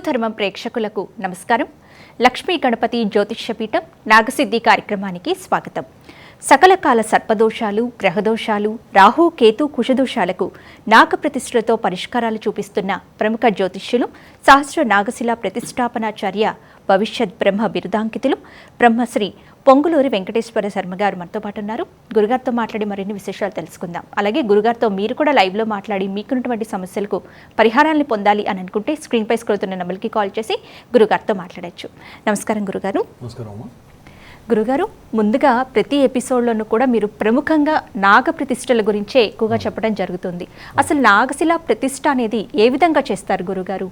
హిందూ ప్రేక్షకులకు నమస్కారం. లక్ష్మీ గణపతి జ్యోతిష్యపీఠం నాగసిద్ధి కార్యక్రమానికి స్వాగతం. సకల కాల సర్పదోషాలు, గ్రహదోషాలు, రాహు కేతు కుశదోషాలకు నాగప్రతిష్ఠలతో పరిష్కారాలు చూపిస్తున్న ప్రముఖ జ్యోతిష్యులు, సహస్ర నాగశిల ప్రతిష్టాపనాచార్య, భవిష్యత్ బ్రహ్మ బిరుదాంకితులు బ్రహ్మశ్రీ పొంగులూరి వెంకటేశ్వర శర్మ గారు మనతో పాటు ఉన్నారు. గురుగారితో మాట్లాడి మరిన్ని విశేషాలు తెలుసుకుందాం. అలాగే గురుగారితో మీరు కూడా లైవ్లో మాట్లాడి మీకున్నటువంటి సమస్యలకు పరిహారాలను పొందాలి అని అనుకుంటే స్క్రీన్పై స్క్రోలుతున్న నెంబర్కి కాల్ చేసి గురుగారితో మాట్లాడచ్చు. నమస్కారం గురుగారు. నమస్కారం. గురుగారు, ముందుగా ప్రతి ఎపిసోడ్లోనూ కూడా మీరు ప్రముఖంగా నాగ ప్రతిష్టల గురించే ఎక్కువగా చెప్పడం జరుగుతుంది. అసలు నాగశిల ప్రతిష్ట అనేది ఏ విధంగా చేస్తారు గురుగారు?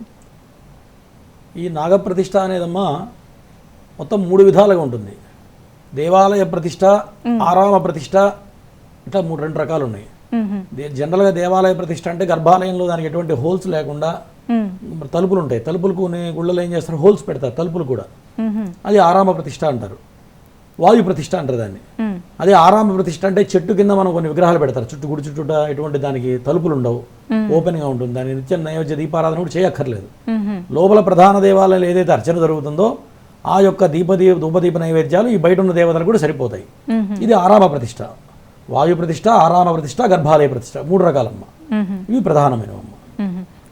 ఈ నాగప్రతిష్ఠ అనేదమ్మా మొత్తం 3 విధాలుగా ఉంటుంది. దేవాలయ ప్రతిష్ట, ఆరామ ప్రతిష్ట, ఇట్లా 2 రకాలు ఉన్నాయి. జనరల్గా దేవాలయ ప్రతిష్ట అంటే గర్భాలయంలో దానికి ఎటువంటి హోల్స్ లేకుండా తలుపులు ఉంటాయి. తలుపులకు గుళ్ళలో ఏం చేస్తారు, హోల్స్ పెడతారు తలుపులు కూడా. అది ఆరామ ప్రతిష్ట అంటారు. వాయు ప్రతిష్ట అంటారు దాన్ని. అదే ఆరామ ప్రతిష్ట అంటే చెట్టు కింద మనం కొన్ని విగ్రహాలు పెడతారు, చుట్టూ గుడి చుట్టూ ఎటువంటి దానికి తలుపులు ఉండవు, ఓపెన్ గా ఉంటుంది. దాని నిత్యం నైవేద్య దీపారాధన కూడా చేయక్కర్లేదు. లోపల ప్రధాన దేవాలయంలో ఏదైతే అర్చన జరుగుతుందో ఆ యొక్క ధూపదీప నైవేద్యాలు ఈ బయట ఉన్న దేవతలు కూడా సరిపోతాయి. ఇది ఆరామ ప్రతిష్ట. వాయు ప్రతిష్ట, ఆరామ ప్రతిష్ట, గర్భాలయ ప్రతిష్ట 3 రకాలమ్మా. ఇవి ప్రధానమైనవమ్మా.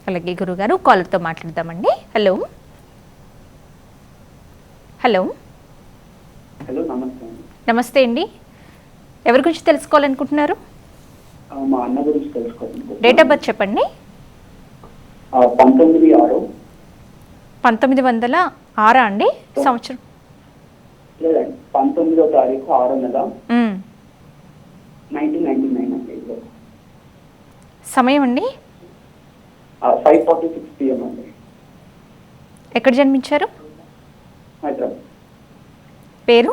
అలాగే గురుగారు, కాలర్తో మాట్లాడదామండి. హలో హలో హలో, నమస్తే. నమస్తే అండి. ఎవరి గురించి తెలుసుకోవాలనుకుంటున్నారు? మా అన్న గురించి తెలుసుకోవాలి. డేట్ ఆఫ్ బర్త్ చెప్పండి. 19/6. 1906 అండి సంవత్సరం? లేదండి, 19వ తారీఖు 6వ నెల 1999 అండి. సమయం అండి? 5:46 PM అండి. ఎక్కడ జన్మించారు? హైదరాబాద్. పేరు?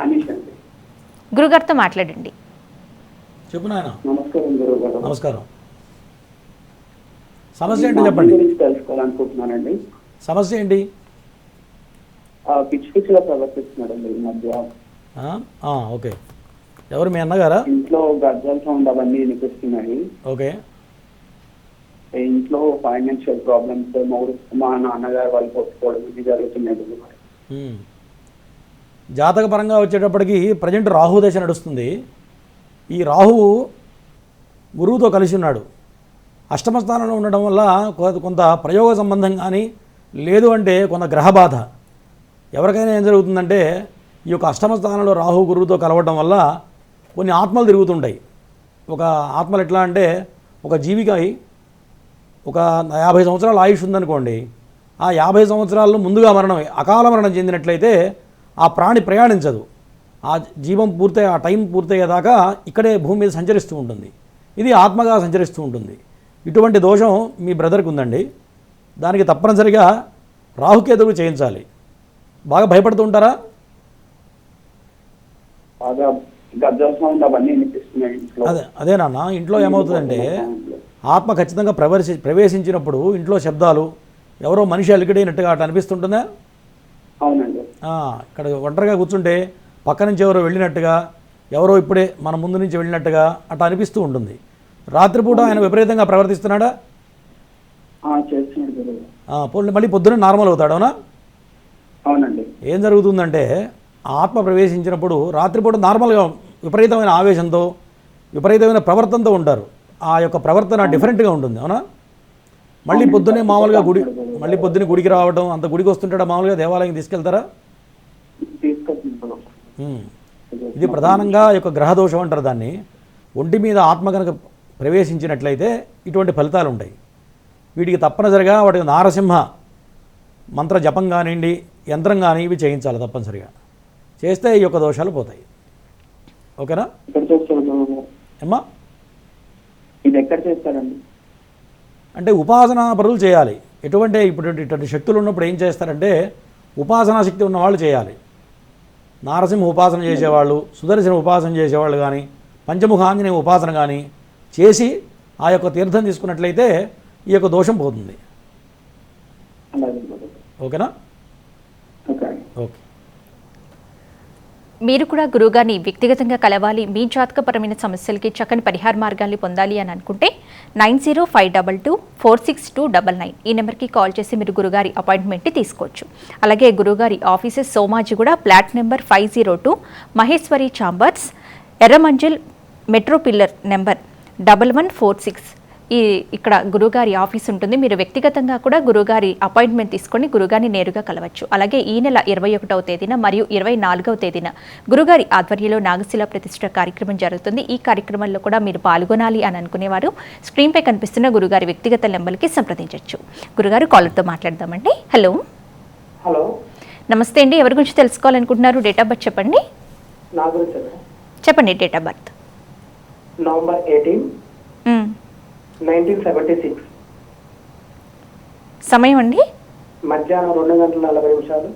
అనీష్ అండి. గురుగారితో మాట్లాడండి. చెప్పు నాయన. నమస్కారం గురుగారు. నమస్కారం. సమస్య ఏంటి చెప్పండి. గురించి తెలుసుకోవాలనుకుంటున్నానండి. సమస్య ఏంటి? పిచ్చి పిచ్చిగా ప్రవర్తిస్తున్నాడండి ఈ మధ్య. ఓకే. ఎవరు, మీ అన్నగారా? ఇంట్లో గజ్జల సౌండ్ అవన్నీ వినిపిస్తున్నాయి. ఓకే. ఇంట్లో ఫైనాన్షియల్ ప్రాబ్లమ్స్, మా నాన్నగారు వాళ్ళు కొట్టుకోవడం ఇది జరుగుతున్నాయి. జాతక పరంగా వచ్చేటప్పటికి ప్రజెంట్ రాహు దశ నడుస్తుంది. ఈ రాహువు గురువుతో కలిసి ఉన్నాడు. అష్టమ స్థానంలో ఉండడం వల్ల కొంత ప్రయోగ సంబంధం కానీ, లేదు అంటే కొంత గ్రహబాధ. ఎవరికైనా ఏం జరుగుతుందంటే ఈ యొక్క అష్టమ స్థానంలో రాహు గురువుతో కలవడం వల్ల కొన్ని ఆత్మలు తిరుగుతుంటాయి. ఒక ఆత్మలు ఎట్లా అంటే, ఒక జీవికి ఒక 50 సంవత్సరాల ఆయుష్ ఉందనుకోండి, ఆ 50 సంవత్సరాల్లో ముందుగా అకాల మరణం చెందినట్లయితే ఆ ప్రాణి ప్రయాణించదు. ఆ జీవం ఆ టైం పూర్తయ్యేదాకా ఇక్కడే భూమి మీద సంచరిస్తూ ఉంటుంది. ఇది ఆత్మగా సంచరిస్తూ ఉంటుంది. ఇటువంటి దోషం మీ బ్రదర్కి ఉందండి. దానికి తప్పనిసరిగా రాహుకేతువులు చేయించాలి. బాగా భయపడుతూ ఉంటారా? అదే నాన్న, ఇంట్లో ఏమవుతుందంటే ఆత్మ ఖచ్చితంగా ప్రవేశించినప్పుడు ఇంట్లో శబ్దాలు, ఎవరో మనిషి అలికిడైనట్టుగా అట్లా అనిపిస్తుంటుందా? అవునండి. ఇక్కడ ఒంటరిగా కూర్చుంటే పక్క నుంచి ఎవరో వెళ్ళినట్టుగా, ఎవరో ఇప్పుడే మన ముందు నుంచి వెళ్ళినట్టుగా అట్లా అనిపిస్తూ ఉంటుంది. రాత్రిపూట ఆయన విపరీతంగా ప్రవర్తిస్తున్నాడా? మళ్ళీ పొద్దున్న నార్మల్ అవుతాడు, అవునా? అవునండి. ఏం జరుగుతుందంటే ఆత్మ ప్రవేశించినప్పుడు రాత్రిపూట నార్మల్గా విపరీతమైన ఆవేశంతో, విపరీతమైన ప్రవర్తనతో ఉంటారు. ఆ యొక్క ప్రవర్తన డిఫరెంట్గా ఉంటుంది, అవునా? మళ్ళీ పొద్దున్నే మామూలుగా గుడికి రావడం, అంత గుడికి వస్తుంటాడా? మామూలుగా దేవాలయం తీసుకెళ్తారా? ఇది ప్రధానంగా యొక్క గ్రహదోషం అంటారు దాన్ని. ఒంటి మీద ఆత్మ కనుక ప్రవేశించినట్లయితే ఇటువంటి ఫలితాలు ఉంటాయి. వీటికి తప్పనిసరిగా వాటికి నారసింహ మంత్ర జపం కానివ్వండి, యంత్రం కానీ ఇవి చేయించాలి తప్పనిసరిగా. చేస్తే ఈ యొక్క దోషాలు పోతాయి. ఓకేనా అమ్మా? ఇది ఎక్కడ చేస్తారండి? అంటే ఉపాసనా పరులు చేయాలి. ఇటువంటి శక్తులు ఉన్నప్పుడు ఏం చేస్తారంటే ఉపాసనా శక్తి ఉన్న వాళ్ళు చేయాలి. నారసింహ ఉపాసన చేసేవాళ్ళు, సుదర్శన ఉపాసన చేసేవాళ్ళు కానీ, పంచముఖ ఆంజనేయ ఉపాసన కానీ చేసి ఆ యొక్క తీర్థం తీసుకున్నట్లయితే ఈ యొక్క దోషం పోతుంది. ఓకేనా? ఓకే. మీరు కూడా గురువుగారిని వ్యక్తిగతంగా కలవాలి, మీ జాతకపరమైన సమస్యలకి చక్కని పరిహార మార్గాల్ని పొందాలి అని అనుకుంటే 9052246299 ఈ నెంబర్కి కాల్ చేసి మీరు గురుగారి అపాయింట్మెంట్ని తీసుకోవచ్చు. అలాగే గురుగారి offices Somajiguda flat number 502 Maheshwari chambers, Erramanzil metro pillar number 1146 ఇక్కడ గురుగారి ఆఫీస్ ఉంటుంది. మీరు వ్యక్తిగతంగా కూడా గురుగారి అపాయింట్మెంట్ తీసుకొని గురుగారిని నేరుగా కలవచ్చు. అలాగే ఈ నెల 21వ తేదీన మరియు 24వ తేదీన గురుగారి ఆధ్వర్యంలో నాగశిల ప్రతిష్ఠ కార్యక్రమం జరుగుతుంది. ఈ కార్యక్రమంలో కూడా మీరు పాల్గొనాలి అని అనుకునేవారు స్క్రీన్పై కనిపిస్తున్న గురుగారి వ్యక్తిగత నెంబర్కి సంప్రదించవచ్చు. గురుగారు కాలర్తో మాట్లాడదామండి. హలో హలో నమస్తే అండి. ఎవరి గురించి తెలుసుకోవాలనుకుంటున్నారు? డేట్ ఆఫ్ బర్త్ చెప్పండి. నా గురించి చెప్పండి. Date of birth November 18, 1976. సమయం అండి మధ్యాహ్నం 2:40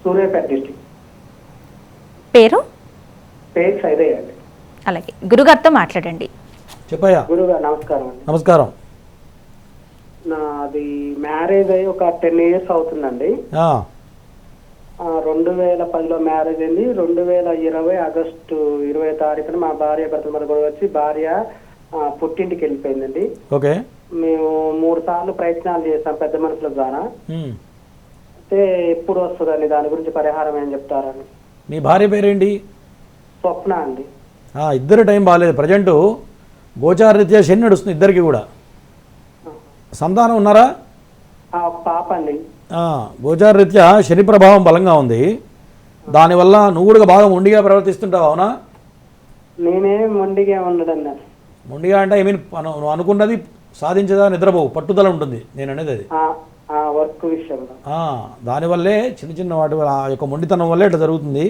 సూర్యాపేట డిస్టిక్. పేరు పేరు సైదయ్య అండి. అలాగే గురుగారితో మాట్లాడండి. చెప్పయ్యా. గురుగారు నమస్కారం అండి. నమస్కారం. నాది మ్యారేజ్ అయ్యి ఒక 10 years అవుతుందండి. 2010లో మ్యారేజ్ అయింది. 2020 ఆగస్టు 20వ తారీఖున మా భార్య భర్తల మధ్య గొడవ వచ్చి భార్య పుట్టింటికి వెళ్ళిపోయిందండి. ఓకే. మేము 3 సార్లు ప్రయత్నాలు చేస్తాం పెద్ద మనుషుల ద్వారా. అయితే ఎప్పుడు వస్తుందండి, దాని గురించి పరిహారం ఏం చెప్తారని. మీ భార్య పేరేంటి? స్వప్న అండి. ఇద్దరు టైం బాగాలేదు. ప్రజెంట్ గోచారరీత్యా శని నడుస్తుంది ఇద్దరికి కూడా. సంతానం ఉన్నారా? పాప అండి. గోచారరీత్యా శని ప్రభావం బలంగా ఉంది. దానివల్ల నువ్వు కూడా బాగా మొండిగా ప్రవర్తిస్తుంటావు, అవునా? నేనే మొండిగా ఉండడం. మొండిగా అంటే ఐ మీన్ నువ్వు అనుకున్నది సాధించేదా నిద్రపోవు, పట్టుదల ఉంటుంది నేను అనేది అది. వర్క్ విషయంలో దానివల్లే చిన్న చిన్న వాటి ఆ యొక్క మొండితనం వల్లే ఇట్లా జరుగుతుంది.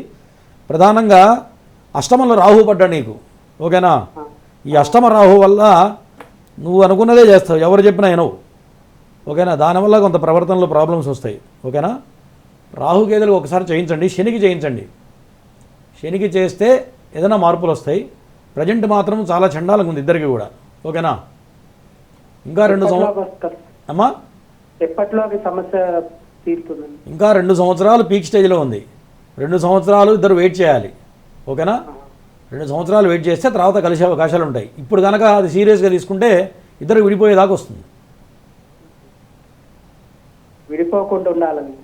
ప్రధానంగా అష్టమంలో రాహు పడ్డా నీకు, ఓకేనా? ఈ అష్టమ రాహు వల్ల నువ్వు అనుకున్నదే చేస్తావు, ఎవరు చెప్పినా వినవు, ఓకేనా? దానివల్ల కొంత ప్రవర్తనలో ప్రాబ్లమ్స్ వస్తాయి, ఓకేనా? రాహుకేతులు ఒకసారి చేయించండి, శనికి చేయించండి. శనికి చేస్తే ఏదైనా మార్పులు వస్తాయి. ప్రజెంట్ మాత్రం చాలా చండాలంగా ఉంది ఇద్దరికి కూడా, ఓకేనా? ఇంకా 2 సంవత్సరాలు అమ్మా, ఎప్పట్లో సమస్య తీరుతుందండి. ఇంకా 2 సంవత్సరాలు పీక్ స్టేజ్లో ఉంది. 2 సంవత్సరాలు ఇద్దరు వెయిట్ చేయాలి, ఓకేనా? 2 సంవత్సరాలు వెయిట్ చేస్తే తర్వాత కలిసే అవకాశాలు ఉంటాయి. ఇప్పుడు కనుక అది సీరియస్గా తీసుకుంటే ఇద్దరు విడిపోయేదాకా వస్తుంది. విడిపోకుండా ఉండాలని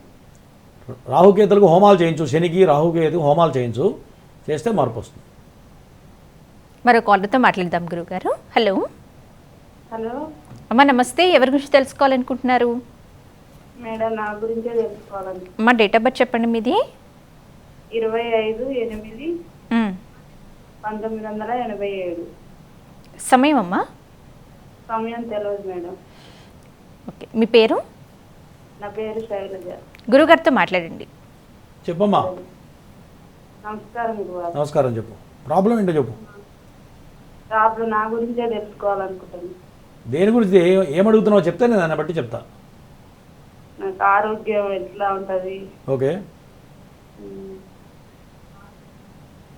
రాహుకేతులకు హోమాలు చేయించు, శనికి రాహుకేతు హోమాలు చేయించు, చేస్తే మార్పు వస్తుంది. మరో కాలర్తో మాట్లాడదాం గురుగారు. హలో హలో అమ్మ నమస్తే. ఎవరి గురించి తెలుసుకోవాలనుకుంటున్నారు? మేడం నా గురించే తెలుసుకోవాలని. అమ్మ డేట్ ఆఫ్ బర్త్ చెప్పండి మీది. 25/8/1987. సమయం అమ్మా? సమయం తెలియదు మేడం. ఓకే. మీ పేరు? నా పేరు శైలజ. గురుగారితో మాట్లాడండి. చెప్పమ్మా. నమస్కారం గురుగారు. నమస్కారం. చెప్పు, ప్రాబ్లం ఏంటో చెప్పు. ప్రాబ్లం నా గురించే తెలుసుకోవాలనుకుంటున్నాను. దేని గురించి ఏమడుగుతున్నావో చెప్తే నేను దాన్ని బట్టి చెప్తా. నాకు ఆరోగ్యం ఎట్లా ఉంటుంది? ఓకే.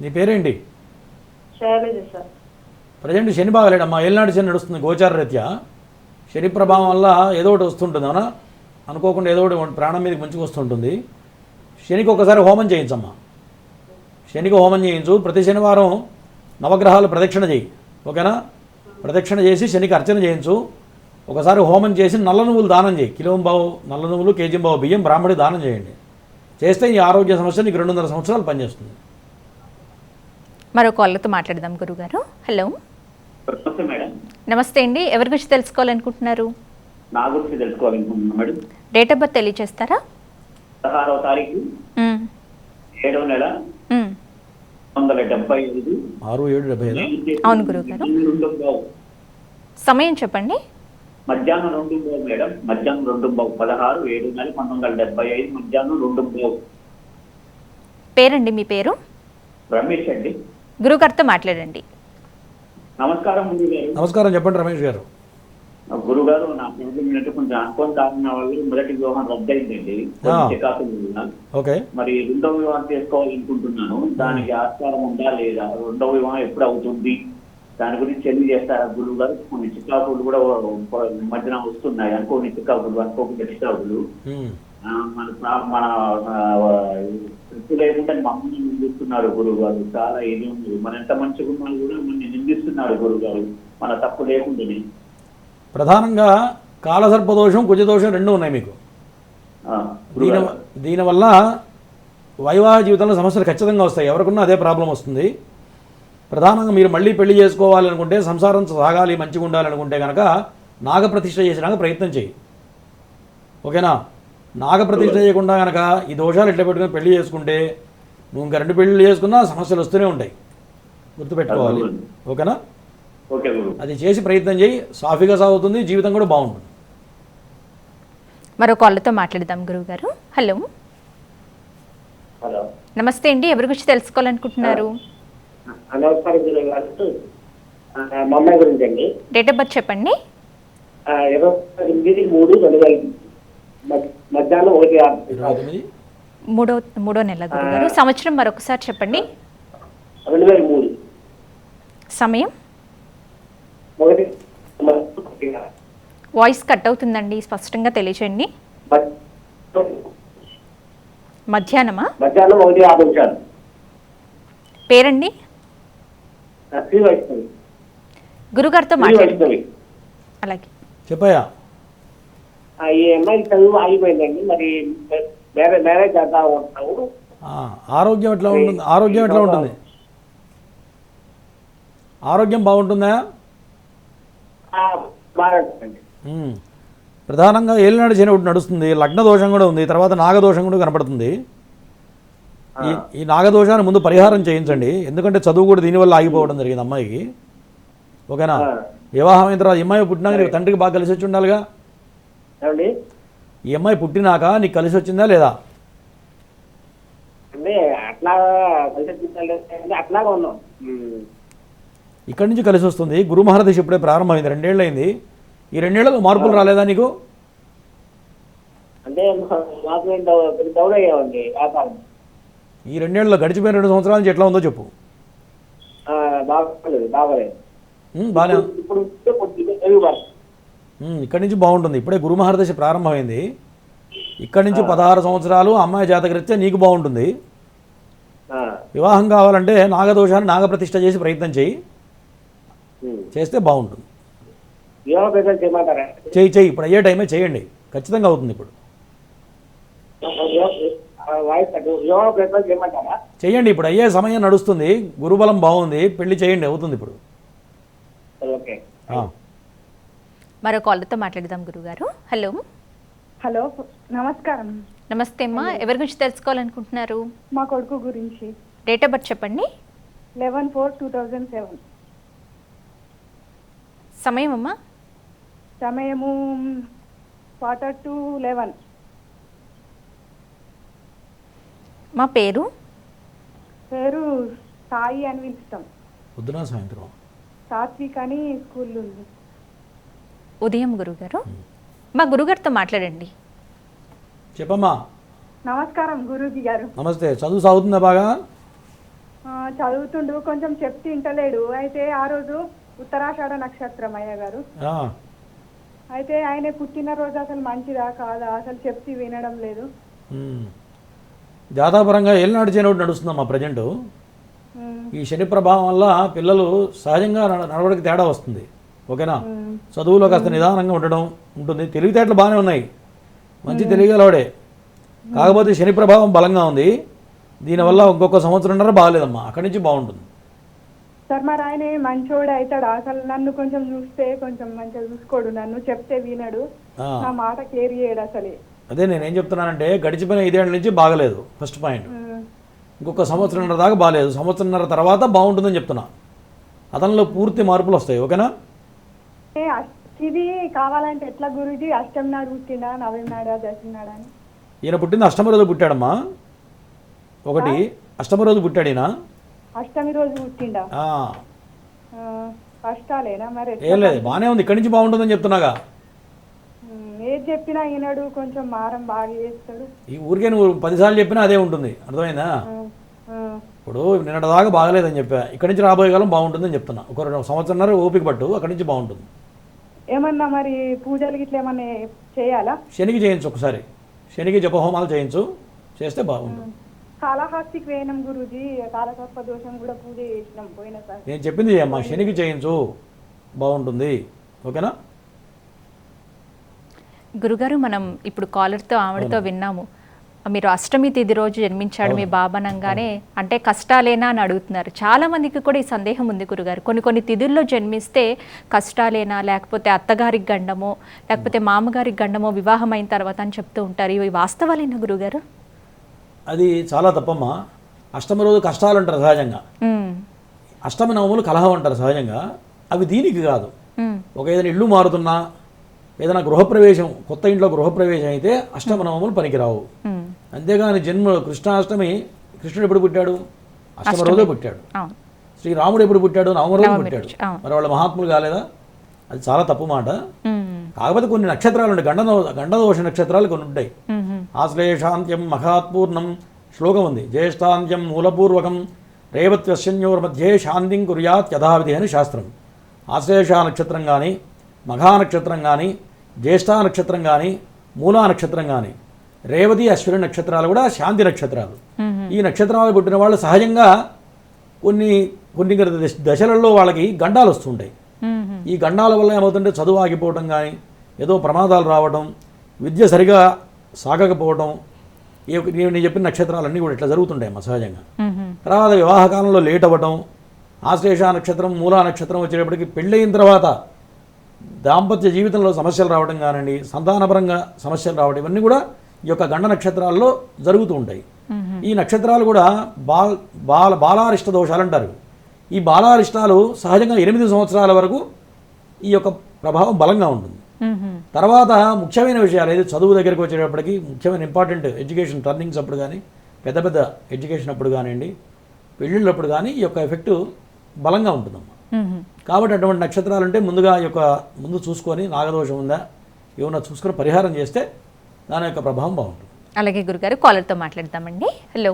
నీ పేరేంటి? శైలజ సార్. ప్రజెంట్ శని బాగలేడమ్మా, ఏళ్ళనాటి శని నడుస్తుంది గోచార రీత్యా. శని ప్రభావం వల్ల ఏదో ఒకటి వస్తుంటుంది, అవునా? అనుకోకుండా ఏదో ఒకటి ప్రాణం మీదకి మంచిగా వస్తుంటుంది. శనికి ఒకసారి హోమం చేయించమ్మా. శనికి హోమం చేయించు. ప్రతి శనివారం నవగ్రహాలు ప్రదక్షిణ చేయి, ఓకేనా? ప్రదక్షిణ చేసి శనికి అర్చన చేయించు. ఒకసారి హోమం చేసి నల్ల నువ్వులు దానం చేయి. కిలోంబావు నల్ల నువ్వులు, కేజీంబావు బియ్యం బ్రాహ్మడికి దానం చేయండి. చేస్తే ఈ ఆరోగ్య సమస్య నీకు 2.5 సంవత్సరాలు పనిచేస్తుంది. మరో కాలర్తో మాట్లాడదాం గురుగారు. హలో నమస్తే మేడం. నమస్తే అండి. ఎవరి గురించి తెలుసుకోవాలనుకుంటున్నారు? నా గురించి తెలుసుకోవాలనుకుంటున్నాను మేడం. డేట్ ఆఫ్ బర్త్ తెలియచేస్తారా? 16వ తారీఖు 7వ నెల 1975. 6-7-75. అవును గురుగారు. సమయం చెప్పండి. మధ్యాహ్నం 2 మేడం. మధ్యాహ్నం 2 16/7/1975 మధ్యాహ్నం 2. పేరండి? మీ పేరు? రమేష్ అండి. గురుగారితో మాట్లాడండి. నమస్కారం గురుగారు. నమస్కారం. చెప్పండి రమేష్ గారు. గురుగారు, నా పిల్లలు కొంచెం అనుకోని కారణం వల్ల మొదటి వివాహం రద్దయిందండి. ఓకే. మరి 2వ వివాహం చేసుకోవాలనుకుంటున్నాను. దానికి ఆస్కారం ఉందా లేదా? 2వ వివాహం ఎప్పుడు అవుతుంది? దాని గురించి తెలియజేస్తారా గురువు గారు? కొన్ని చికాకులు కూడా మధ్యన వస్తున్నాయి. అనుకోని చికాకులు, అనుకోకుండా చికాకులు. మన తప్పు లేకుండా మమ్మల్ని నిందిస్తున్నాడు గురువు గారు. చాలా ఇది ఉంది. మన ఎంత మంచిగా ఉన్నా కూడా మన నిందిస్తున్నాడు గురువు గారు, మన తప్పు లేకుండానే. ప్రధానంగా కాలసర్పదోషం, కుజదోషం రెండూ ఉన్నాయి మీకు. దీనివల్ల వైవాహిక జీవితంలో సమస్యలు ఖచ్చితంగా వస్తాయి. ఎవరికన్నా అదే ప్రాబ్లం వస్తుంది. ప్రధానంగా మీరు మళ్ళీ పెళ్లి చేసుకోవాలి అనుకుంటే, సంసారం సాగాలి, మంచిగా ఉండాలనుకుంటే కనుక నాగప్రతిష్ఠ చేసినాక ప్రయత్నం చేయి. ఓకేనా? నాగప్రతిష్ఠ చేయకుండా కనుక ఈ దోషాలు ఎట్లా పెట్టుకుని పెళ్లి చేసుకుంటే నువ్వు ఇంకా 2 పెళ్లిళ్ళు చేసుకున్నా సమస్యలు వస్తూనే ఉంటాయి. గుర్తుపెట్టుకోవాలి. ఓకేనా? ఓకే గురువు. అది చేసి ప్రయత్నం చేయి, సాఫీగా సాగుతుంది, జీవితం కూడా బాగుంటుంది. మరో కాళ్ళతో మాట్లాడదాం గురువుగారు. హలో, హలో, నమస్తే అండి. ఎవరి గురించి తెలుసుకోవాలనుకుంటున్నారు? నమస్కారం గురువు గారు. మా అమ్మాయి గురించి అండి. డేట్ ఆఫ్ బర్త్ చెప్పండి. 28/3/2000 మధ్యాహ్నం 1:06. 29 మూడో నెల గురువుగారు. సంవత్సరం మరొకసారి చెప్పండి. 2003 సమయం. 1 వాయిస్ కట్ అవుతుందండి, స్పష్టంగా తెలియచేయండి. మధ్యాహ్నమా? మధ్యాహ్నం 1:06. పేరండి? శ్రీ వైష్ణవి. గురుగారితో మాట్లాడండి. అలాగే చెప్పయ్యా. ఈ అమ్మాయి చదువు ఆగిపోయిందండి. మరి మ్యారేజ్ చేద్దాం ఉంటాము. ఆరోగ్యం ఎట్లా ఉంటుంది? ఆరోగ్యం ఎట్లా ఉంటుంది? ఆరోగ్యం బాగుంటుందా? బాగుంటుందండి. ప్రధానంగా ఏలినాడు శని ఒకటి నడుస్తుంది, లగ్న దోషం కూడా ఉంది, తర్వాత నాగదోషం కూడా కనపడుతుంది. ఈ నాగదోషాన్ని ముందు పరిహారం చేయించండి. ఎందుకంటే చదువు కూడా దీనివల్ల ఆగిపోవడం జరిగింది అమ్మాయికి. ఓకేనా? వివాహం అయిన తర్వాత ఈ అమ్మాయి పుట్టినాక నీకు తండ్రికి బాగా కలిసి వచ్చి ఉండాలిగా. ఈ అమ్మాయి పుట్టినాక నీకు కలిసి వచ్చిందా లేదా? అంటే అట్లా అట్లాగా ఉన్నాం. ఇక్కడి నుంచి కలిసి వస్తుంది. గురు మహారదశ ఇప్పుడే ప్రారంభమైంది, 2 ఏళ్ళు అయింది. ఈ 2 ఏళ్ళకు మార్పులు రాలేదా నీకు? అంటే మాకు డౌన్ అయ్యామండి వ్యాపారం. ఈ 2 ఏళ్ళలో గడిచిపోయిన 2 సంవత్సరాల నుంచి ఎట్లా ఉందో చెప్పు. బాగలేదు. బాగా ఇప్పుడు ఇక్కడి నుంచి బాగుంటుంది. ఇప్పుడే గురు మహారదశ ప్రారంభమైంది. ఇక్కడి నుంచి 16 సంవత్సరాలు అమ్మాయి జాతకరీత్యా నీకు బాగుంటుంది. వివాహం కావాలంటే నాగదోషాన్ని నాగప్రతిష్ఠ చేసి ప్రయత్నం చేయి. చేస్తే బాగుంటుంది. చెయ్యి. ఇప్పుడు అయ్యే టైమే చేయండి, ఖచ్చితంగా అవుతుంది. ఇప్పుడు చెయ్యండి. ఇప్పుడు అయ్యే సమయం నడుస్తుంది, గురుబలం బాగుంది, పెళ్లి చేయండి, అవుతుంది ఇప్పుడు. మరో కాళ్ళతో మాట్లాడదాం గురుగారు. హలో. హలో, నమస్కారం. నమస్తే అమ్మా. ఎవరి గురించి తెలుసుకోవాలనుకుంటున్నారు? మా కొడుకు గురించి. డేట్ ఆఫ్ బర్త్ చెప్పండి. 11/4/2007. సమయం అమ్మా? సమయము 11:45. మా పేరు? పేరు సాయి అని పిలుస్తాం. పొద్దున సాయంత్రం సాత్విక్ అని స్కూల్ ఉంది. ఉదయం గురుగారు. మా గురుగారితో మాట్లాడండి. చెప్పమ్మా. నమస్కారం గురూజీ గారు. నమస్తే. చదువు సాగుతుందా బాగా? చదువుతుండు, కొంచెం చెప్తే ఇంటలేడు. అయితే ఆ రోజు ఉత్తరాషాఢ నక్షత్రం అయ్య గారు. అయితే ఆయన పుట్టినరోజు అసలు మంచిదా కాదా అసలు చెప్తే వినడం లేదు. జాతకపరంగా ఏలినాడు శని ఒకటి నడుస్తుందమ్మా ప్రజెంటు. ఈ శని ప్రభావం వల్ల పిల్లలు సహజంగా నడవడికి తేడా వస్తుంది. ఓకేనా? చదువులో కాస్త నిదానంగా ఉండడం ఉంటుంది. తెలివితేటలు బాగానే ఉన్నాయి, మంచి తెలియగలవాడే. కాకపోతే శని ప్రభావం బలంగా ఉంది. దీనివల్ల ఇంకొక సంవత్సరంన్నర బాగాలేదమ్మా, అక్కడి నుంచి బాగుంటుంది. సార్ మరి ఆయన మంచోడు అవుతాడు? అసలు నన్ను కొంచెం చూస్తే కొంచెం మంచిగా చూసుకోడు, నన్ను చెప్తే వినడు, నా మాట కేర్ చేయడు అసలే. అదే నేనేం చెప్తున్నానంటే గడిచిపోయిన 5 ఏళ్ళ నుంచి బాగలేదు, ఫస్ట్ పాయింట్. ఇంకొక సంవత్సరంన్నర దాకా బాగాలేదు, సంవత్సరంన్నర తర్వాత బాగుంటుందని చెప్తున్నా. అతనిలో పూర్తి మార్పులు వస్తాయి. ఓకేనా? ఇది కావాలంటే ఎట్లా గురూజీ? అష్టమి నాడు పుట్టినా, నవమి నాడా, దశమి నాడా అని? ఈయన పుట్టింది అష్టమి రోజు పుట్టాడమ్మా. ఒకటి అష్టమి రోజు పుట్టాడు ఈయన. అష్టమి రోజు పుట్టిండా? కష్టాలేనా మరి? ఏం లేదు, బాగానే ఉంది. ఇక్కడి నుంచి బాగుంటుందని చెప్తున్నాగా. ఏది చెప్పినా ఈనాడు కొంచెం మారం బాగా చేస్తాడు. ఈ ఊరికే నువ్వు 10 సార్లు చెప్పినా అదే ఉంటుంది, అర్థమైందా? ఇప్పుడు నిన్నటి దాకా బాగలేదని చెప్పా, ఇక్కడి నుంచి రాబోయే కాలం బాగుంటుందని చెప్తున్నా. ఒక 2 సంవత్సరాలు ఓపిక పట్టు, అక్కడి నుంచి బాగుంటుంది. ఏమన్నా మరి పూజలు గిట్ల ఏమన్నా చేయాలా? శనికి చేయించు ఒకసారి. శనికి జపహోమాలు చేయించు, చేస్తే బాగుంటుంది. కాళహస్తికి వేయనం గురూజీ, కాలసర్ప దోషం కూడా పూజ చేసినాం పోయినసారి. నేను చెప్పింది చేయమ్మా, శనికి చేయించు బాగుంటుంది. ఓకేనా? గురుగారు, మనం ఇప్పుడు కాలర్తో ఆవిడతో విన్నాము, మీరు అష్టమి తిథి రోజు జన్మించాడు మీ బాబనంగానే అంటే కష్టాలేనా అని అడుగుతున్నారు. చాలా మందికి కూడా ఈ సందేహం ఉంది గురుగారు. కొన్ని తిథుల్లో జన్మిస్తే కష్టాలేనా, లేకపోతే అత్తగారికి గండమో, లేకపోతే మామగారికి గండమో వివాహం అయిన తర్వాత అని చెప్తూ ఉంటారు. ఇవి వాస్తవాలేనా గురుగారు? అది చాలా తప్పమ్మా. అష్టమి రోజు కష్టాలు అంటారు సహజంగా, అష్టమి నవములు కలహం అంటారు సహజంగా. అవి దీనికి కాదు. ఒక ఏదైనా ఇల్లు మారుతున్నా, ఏదైనా గృహప్రవేశం, కొత్త ఇంట్లో గృహప్రవేశం అయితే అష్టమి నవములు పనికిరావు. అంతేగాని కృష్ణాష్టమి, కృష్ణుడు ఎప్పుడు పుట్టాడు? అష్టమి రోజే పుట్టాడు. శ్రీరాముడు ఎప్పుడు పుట్టాడు? నవమ రోజు పుట్టాడు. మరి వాళ్ళ మహాత్ములు కాలేదా? అది చాలా తప్పు మాట. కాకపోతే కొన్ని నక్షత్రాలు ఉంటాయి, గండదోష నక్షత్రాలు కొన్ని ఉంటాయి. ఆశ్లేషాంత్యం మహాత్పూర్ణం శ్లోకం ఉంది. జ్యేష్ఠాంత్యం మూలపూర్వకం రేవత్యశన్యోర్ మధ్యే శాంతిం కుర్యాత్ యథావిధి అని శాస్త్రం. ఆశ్లేష నక్షత్రం కానీ, మఘా నక్షత్రం కానీ, జ్యేష్ఠ నక్షత్రం కానీ, మూలా నక్షత్రం కానీ, రేవతి అశ్విని నక్షత్రాలు కూడా శాంతి నక్షత్రాలు. ఈ నక్షత్రాలు పుట్టిన వాళ్ళు సహజంగా కొన్ని దశలలో వాళ్ళకి గండాలు వస్తుంటాయి. ఈ గండాల వల్ల ఏమవుతుంటే చదువు ఆగిపోవటం కానీ, ఏదో ప్రమాదాలు రావడం, విద్య సరిగా సాగకపోవడం, నేను చెప్పిన నక్షత్రాలన్నీ కూడా ఇట్లా జరుగుతుంటాయి మా సహజంగా. తర్వాత వివాహ కాలంలో లేట్ అవ్వటం, ఆశ్లేష నక్షత్రం మూలా నక్షత్రం వచ్చేటప్పటికి పెళ్ళయిన తర్వాత దాంపత్య జీవితంలో సమస్యలు రావడం కానివ్వండి, సంతానపరంగా సమస్యలు రావడం, ఇవన్నీ కూడా ఈ యొక్క గండ నక్షత్రాల్లో జరుగుతూ ఉంటాయి. ఈ నక్షత్రాలు కూడా బాలారిష్ట దోషాలు అంటారు. ఈ బాలారిష్టాలు సహజంగా 8 సంవత్సరాల వరకు ఈ యొక్క ప్రభావం బలంగా ఉంటుంది. తర్వాత ముఖ్యమైన విషయాలు ఏది చదువు దగ్గరికి వచ్చేటప్పటికి ముఖ్యమైన ఇంపార్టెంట్ ఎడ్యుకేషన్ టర్నింగ్స్ అప్పుడు కానీ, పెద్ద ఎడ్యుకేషన్ అప్పుడు కానివ్వండి, పెళ్ళిళ్ళప్పుడు కానీ ఈ యొక్క ఎఫెక్టు బలంగా ఉంటుందమ్మా. కాబట్టి అటువంటి నక్షత్రాలు అంటే ముందు చూసుకొని నాగదోషం ఉందా ఏమన్నా చూసుకొని పరిహారం చేస్తే దాని యొక్క ప్రభావం బాగుంటుంది. అలాగే గురుగారు, కాలర్తో మాట్లాడదామండి. హలో,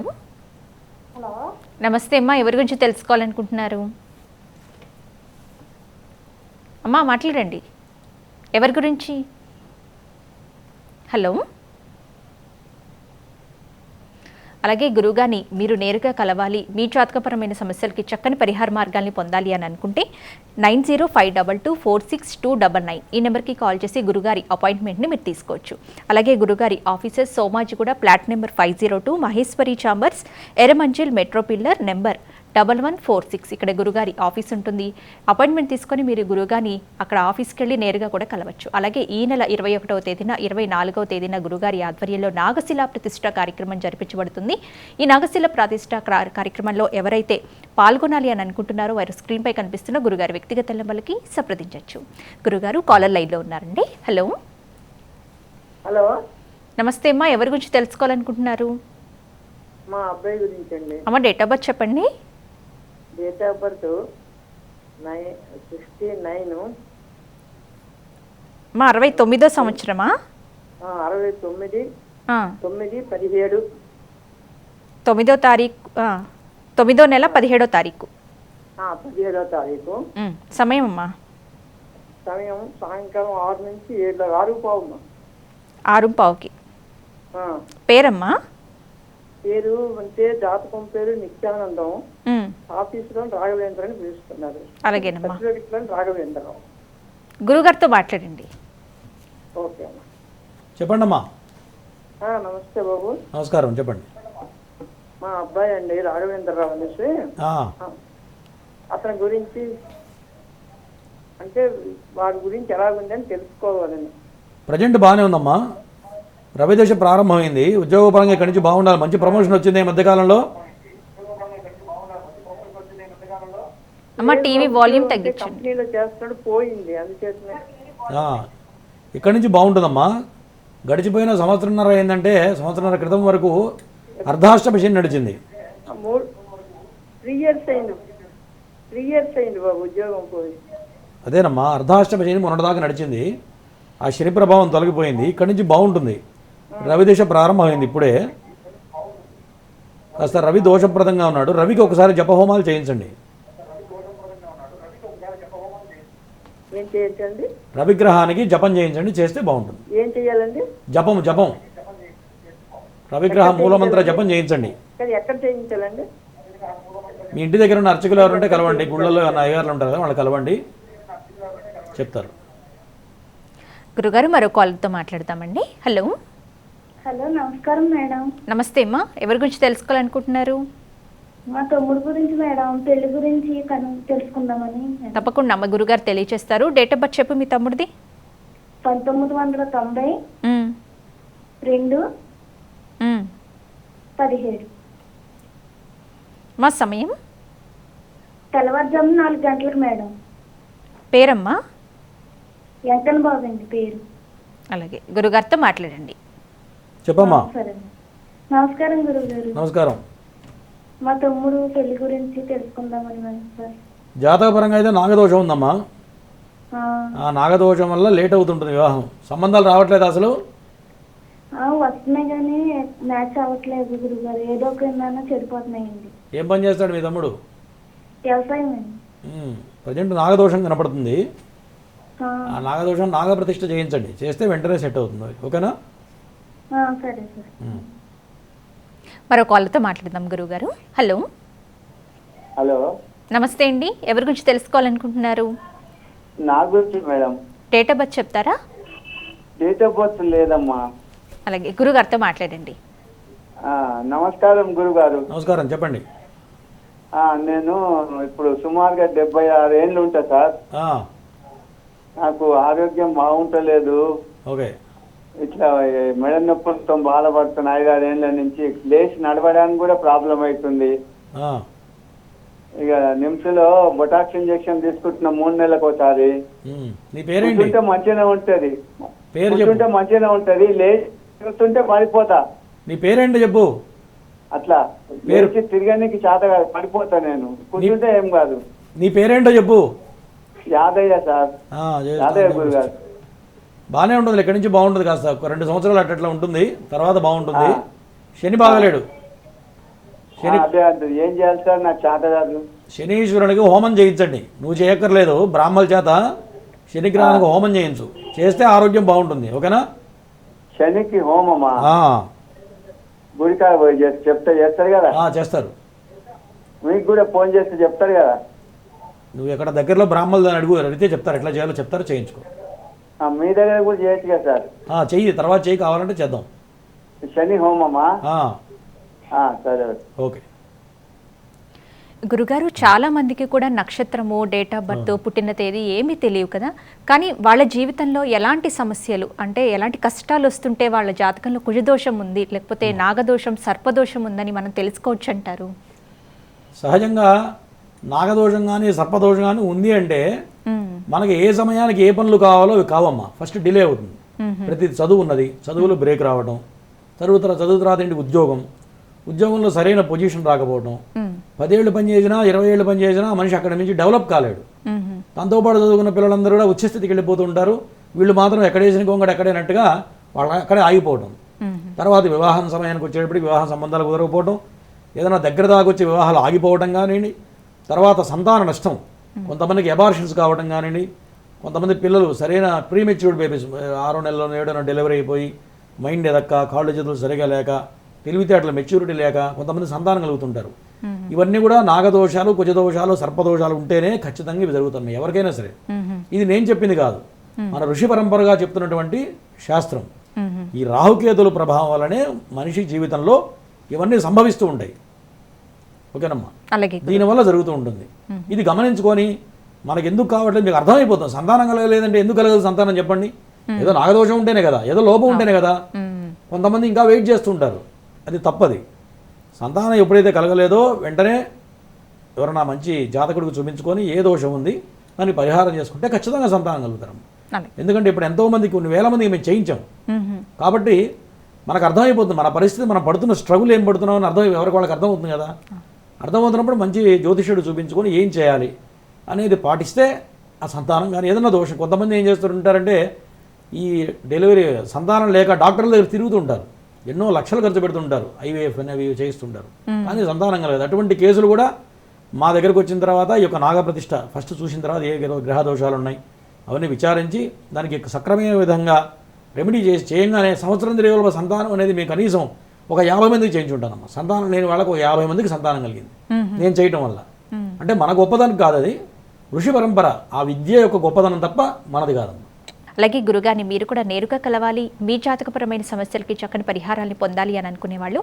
నమస్తే అమ్మా, ఎవరి గురించి తెలుసుకోవాలనుకుంటున్నారు? అమ్మా మాట్లాడండి, ఎవరి గురించి? హలో. అలాగే గురువుగారిని మీరు నేరుగా కలవాలి, మీ జాతకపరమైన సమస్యలకి చక్కని పరిహార మార్గాల్ని పొందాలి అని అనుకుంటే 9052246299 ఈ నెంబర్కి కాల్ చేసి గురుగారి అపాయింట్మెంట్ని మీరు తీసుకోవచ్చు. అలాగే గురుగారి offices Somajiguda flat number 502, Maheshwari chambers, Erramanzil metro pillar number 1146 ఇక్కడ గురుగారి ఆఫీస్ ఉంటుంది. అపాయింట్మెంట్ తీసుకొని మీరు గురుగారిని అక్కడ ఆఫీస్కి వెళ్ళి నేరుగా కూడా కలవచ్చు. అలాగే ఈ నెల 21వ తేదీన 24వ తేదీన గురుగారి ఆధ్వర్యంలో నాగశిల ప్రతిష్ఠ కార్యక్రమం జరిపించబడుతుంది. ఈ నాగశిల ప్రతిష్ఠ కార్యక్రమంలో ఎవరైతే పాల్గొనాలి అని అనుకుంటున్నారో వారు స్క్రీన్పై కనిపిస్తున్న గురుగారి వ్యక్తిగత నెంబర్లకి సంప్రదించవచ్చు. గురుగారు కాలర్ లైన్లో ఉన్నారండి. హలో. హలో, నమస్తే అమ్మా, ఎవరి గురించి తెలుసుకోవాలనుకుంటున్నారు? మా అబ్బాయి గురించి అండి. అమ్మ డేట్ ఆఫ్ బర్త్ చెప్పండి. Date of birth 69. మా 69వ సంవత్సరమా? 69 9/17. 9వ తారీఖు, 9వ నెల 17వ తారీఖు. 17వ తారీఖు. సమయం అమ్మా? సమయం సాయంకాలం 6 నుంచి 6:15. 6:15కి. పేరమ్మా? పేరు అంటే జాతకం పేరు నిత్యానందం. ఆఫీసులో రాఘవేంద్ర అని పిలుస్తున్నారు. అలాగేనమ్మా. రాఘవేంద్రరావు. గురుగారితో మాట్లాడండి. ఓకే అమ్మా. చెప్పండి అమ్మా. నమస్తే బాబు. నమస్కారం, చెప్పండి. మా అబ్బాయి అండి రాఘవేంద్రరావు అనేసి. అతని గురించి అంటే వాడి గురించి ఎలాగుందని తెలుసుకోవాలని. ప్రజెంట్ బాగానే ఉందమ్మా. రవిదశ ప్రారంభమైంది, ఉద్యోగపరంగా ఇక్కడి నుంచి బాగుండాలి. మంచి ప్రమోషన్ వచ్చింది ఈ మధ్యకాలంలో. అమ్మ టీవీ వాల్యూమ్ తగ్గించండి. చేస్తాడు పోయింది అందుచేతనే. ఇక్కడి నుంచి బాగుంటుందమ్మా. గడిచిపోయిన సంవత్సరంన్నర ఏంటంటే సంవత్సరంన్నర క్రితం వరకు అర్ధాష్టమ శని నడిచింది. 3 years అయింది బాబు ఉద్యోగం పోయి. అదేనమ్మా, అర్ధాష్టమ శని మొన్నటిదాకా నడిచింది. ఆ శని ప్రభావం తొలగిపోయింది. ఇక్కడి నుంచి బాగుంటుంది. రవిదశ ప్రారంభమైంది ఇప్పుడే. కాస్త రవి దోషప్రదంగా ఉన్నాడు. రవికి ఒకసారి జపహోమాలు చేయించండి. ఏం చేయించండి? రవిగ్రహానికి జపం చేయించండి, చేస్తే బాగుంటుంది. ఏం చేయాలండి? జపం రవిగ్రహ మూలమంత్ర జపం చేయించండి. అది ఎక్కడ చేయించాలండి? మీ ఇంటి దగ్గర ఉన్న అర్చకులు ఎవరుంటే కలవండి, గుళ్ళల్లో ఉన్న అయ్యగారులు ఉంటారు కదా వాళ్ళు కలవండి, చెప్తారు. గురుగారు మరో కాల్తో మాట్లాడతామండి. హలో. హలో, నమస్కారం మేడం. నమస్తే అమ్మా, ఎవరి గురించి తెలుసుకోవాలనుకుంటున్నారు? మా తమ్ముడు గురించి మేడం, పెళ్లి గురించి తెలుసుకుందామని. తప్పకుండా అమ్మ, గురుగారు తెలియచేస్తారు. డేట్ ఆఫ్ బర్త్ చెప్పు మీ తమ్ముడిది. 1990 మ్మ్. 2/17 మా సమయం తెల్లవారుజాము 4 గంటలకు మేడం. పేరమ్మా? వెంకన్న బాబు అండి పేరు. అలాగే గురుగారితో మాట్లాడండి. చెప్పమ్మా. సరే, నమస్కారం గురువు గారు. నమస్కారం. మా తమ్ముడు పెళ్లి గురించి తెలుసుకుందామని మేడం సార్. జాతకపరంగా అయితే నాగదోషం ఉందమ్మా. ఆ నాగదోషం వల్ల లేట్ అవుతుంటుంది వివాహం. సంబంధాలు రావట్లేదు అసలు? వస్తున్నాయి కానీ మ్యాచ్ అవ్వట్లేదు గురుగారు. ఏదో ఒక చెడిపోతున్నాయండి. ఏం పని చేస్తాడు మీ తమ్ముడు? వ్యవసాయం అండి. ప్రజెంట్ నాగదోషం కనపడుతుంది. ఆ నాగదోషం నాగప్రతిష్ఠ చేయించండి, చేస్తే వెంటనే సెట్ అవుతుంది. ఓకేనా? సరే సార్. మరో కాల్తో మాట్లాడదాం గురుగారు. హలో. హలో, నమస్తే అండి, ఎవరి గురించి తెలుసుకోవాలనుకుంటున్నారు? నా గురించి మేడం. డేట్ ఆఫ్ బర్త్ చెప్తారా? డేట్ ఆఫ్ బర్త్ లేదమ్మా. అలాగే గురుగారితో మాట్లాడండి. నమస్కారం గురుగారు. నమస్కారం, చెప్పండి. నేను ఇప్పుడు సుమారుగా 76 ఏళ్ళు ఉంటా సార్. నాకు ఆరోగ్యం బాగుంటలేదు. ఓకే. ఇట్లా మెడ నొప్పులతో బాధపడుతున్నా 5-6 ఏళ్ళ నుంచి. లేచి నడవడానికి కూడా ప్రాబ్లం అవుతుంది. ఇక నిమ్స్లో బొటాక్స్ ఇంజెక్షన్ తీసుకుంటున్నా 3 నెలలకు ఒకసారి. కూర్చుంటే మంచిగానే ఉంటది, కూర్చుంటే మంచిగానే ఉంటది, లేచి చూస్తుంటే పడిపోతా. నీ పేరేంటి చెప్పు. అట్లా లేచి తిరగడానికి చేత కాదు, పడిపోతా నేను. కూర్చుంటే ఏం కాదు. నీ పేరేంటో చెప్పు. యాదయ్య సార్. యాదయ్య గురుగారు. బాగానే ఉంటుంది, ఇక్కడి నుంచి బాగుంటుంది. కాస్త 2 సంవత్సరాలు అట్లా ఉంటుంది, తర్వాత బాగుంటుంది. శని బాగలేడు. అదే ఏం చేయాలి సార్, నాకు చేత కాదు. శనీశ్వరునికి హోమం చేయించండి. నువ్వు చేయక్కర్లేదు, బ్రాహ్మణుల చేత శనిగ్రహానికి హోమం చేయించు, చేస్తే ఆరోగ్యం బాగుంటుంది. ఓకేనా? శనికి హోమమా? గుడికాయ పోయి చెప్తే చేస్తారు కదా? చేస్తారు. మీకు కూడా ఫోన్ చేస్తే చెప్తారు కదా? నువ్వు ఎక్కడ దగ్గరలో బ్రాహ్మణులు అడిగితే చెప్తారు, ఎట్లా చేయాలో చెప్తారు, చేయించుకో. మీ దగ్గర కూడా చేయొచ్చు కదా సార్? చెయ్యి, తర్వాత చెయ్యి, కావాలంటే చేద్దాం. శని హోమమా? సరే, ఓకే. గురుగారు, చాలా మందికి కూడా నక్షత్రము, డేట్ ఆఫ్ బర్త్, పుట్టిన తేదీ ఏమీ తెలియవు కదా. కానీ వాళ్ళ జీవితంలో ఎలాంటి సమస్యలు, అంటే ఎలాంటి కష్టాలు వస్తుంటే వాళ్ళ జాతకంలో కుజదోషం ఉంది, లేకపోతే నాగదోషం, సర్పదోషం ఉందని మనం తెలుసుకోవచ్చు అంటారు? సహజంగా నాగదోషం కానీ సర్పదోషం కానీ ఉంది అంటే మనకి ఏ సమయానికి ఏ పనులు కావాలో అవి కావమ్మా. ఫస్ట్ డిలే అవుతుంది. ప్రతి చదువు ఉన్నది, చదువులో బ్రేక్ రావడం, చదువు తర్వాత ఏంటి ఉద్యోగంలో సరైన పొజిషన్ రాకపోవడం, 10 ఏళ్ళు పని చేసినా 20 ఏళ్ళు పని చేసినా మనిషి అక్కడి నుంచి డెవలప్ కాలేడు. దాంతోపాటు చదువుకున్న పిల్లలందరూ కూడా ఉచ్చస్థితికి వెళ్ళిపోతూ ఉంటారు. వీళ్ళు మాత్రం ఎక్కడేసిన గొంగడు ఎక్కడేనట్టుగా వాళ్ళు అక్కడే ఆగిపోవడం. తర్వాత వివాహం సమయానికి వచ్చేటప్పటికి వివాహ సంబంధాలు కుదరకపోవడం, ఏదైనా దగ్గర దాకా వచ్చే వివాహాలు ఆగిపోవడం కానివ్వండి, తర్వాత సంతాన నష్టం, కొంతమందికి అబార్షన్స్ కావడం కానివ్వండి, కొంతమంది పిల్లలు సరైన ప్రీమెచ్యూర్డ్ బేబీస్ 6 నెలల్లో 7 డెలివరీ అయిపోయి మైండ్ ఎదక్క, కాళ్ళు చేతులు సరిగా లేక, తెలివితేటల మెచ్యూరిటీ లేక కొంతమంది సంతానం కలుగుతుంటారు. ఇవన్నీ కూడా నాగదోషాలు, కుజదోషాలు, సర్పదోషాలు ఉంటేనే ఖచ్చితంగా ఇవి జరుగుతున్నాయి ఎవరికైనా సరే. ఇది నేను చెప్పింది కాదు, మన ఋషి పరంపరగా చెప్తున్నటువంటి శాస్త్రం. ఈ రాహుకేతుల ప్రభావం వల్లనే మనిషి జీవితంలో ఇవన్నీ సంభవిస్తూ ఉంటాయి. ఓకేనమ్మా? దీనివల్ల జరుగుతూ ఉంటుంది. ఇది గమనించుకొని మనకి ఎందుకు కావట్లేదు మీకు అర్థమైపోతుంది. సంతానం కలగలేదంటే ఎందుకు కలగదు సంతానం చెప్పండి? ఏదో నాగదోషం ఉంటేనే కదా, ఏదో లోపం ఉంటేనే కదా. కొంతమంది ఇంకా వెయిట్ చేస్తుంటారు, అది తప్పది. సంతానం ఎప్పుడైతే కలగలేదో వెంటనే ఎవరైనా మంచి జాతకుడికి చూపించుకొని ఏ దోషం ఉంది దాన్ని పరిహారం చేసుకుంటే ఖచ్చితంగా సంతానం కలుగుతారు. ఎందుకంటే ఇప్పుడు ఎంతోమందికి, కొన్ని వేల మందికి మేము చేయించాం కాబట్టి మనకు అర్థమైపోతుంది మన పరిస్థితి, మనం పడుతున్న స్ట్రగుల్ ఏం పడుతున్నాం అని ఎవరికి వాళ్ళకి అర్థమవుతుంది కదా. అర్థమవుతున్నప్పుడు మంచి జ్యోతిష్యుడు చూపించుకొని ఏం చేయాలి అనేది పాటిస్తే ఆ సంతానం కానీ ఏదైనా దోషం. కొంతమంది ఏం చేస్తుంటారంటే ఈ డెలివరీ సంతానం లేక డాక్టర్ల దగ్గర తిరుగుతూ ఉంటారు, ఎన్నో లక్షలు ఖర్చు పెడుతుంటారు, IVF అనేవి చేయిస్తుంటారు, కానీ సంతానం కలగదు. అటువంటి కేసులు కూడా మా దగ్గరకు వచ్చిన తర్వాత ఈ యొక్క నాగప్రతిష్ఠ ఫస్ట్ చూసిన తర్వాత ఏ గ్రహ దోషాలు ఉన్నాయి అవన్నీ విచారించి దానికి సక్రమమైన విధంగా రెమెడీ చేయంగానే సంవత్సరం తిరిగే సంతానం అనేది మేము కనీసం ఒక 50 మందికి చేయించుంటానమ్మా. సంతానం లేని వాళ్ళకు ఒక 50 మందికి సంతానం కలిగింది నేను చేయటం వల్ల. అంటే మన గొప్పదనం కాదు, అది ఋషి పరంపర, ఆ విద్య యొక్క గొప్పదనం తప్ప మనది కాదమ్మా. అలాగే గురుగారిని మీరు కూడా నేరుగా కలవాలి, మీ జాతకపరమైన సమస్యలకి చక్కని పరిహారాన్ని పొందాలి అని అనుకునేవాళ్ళు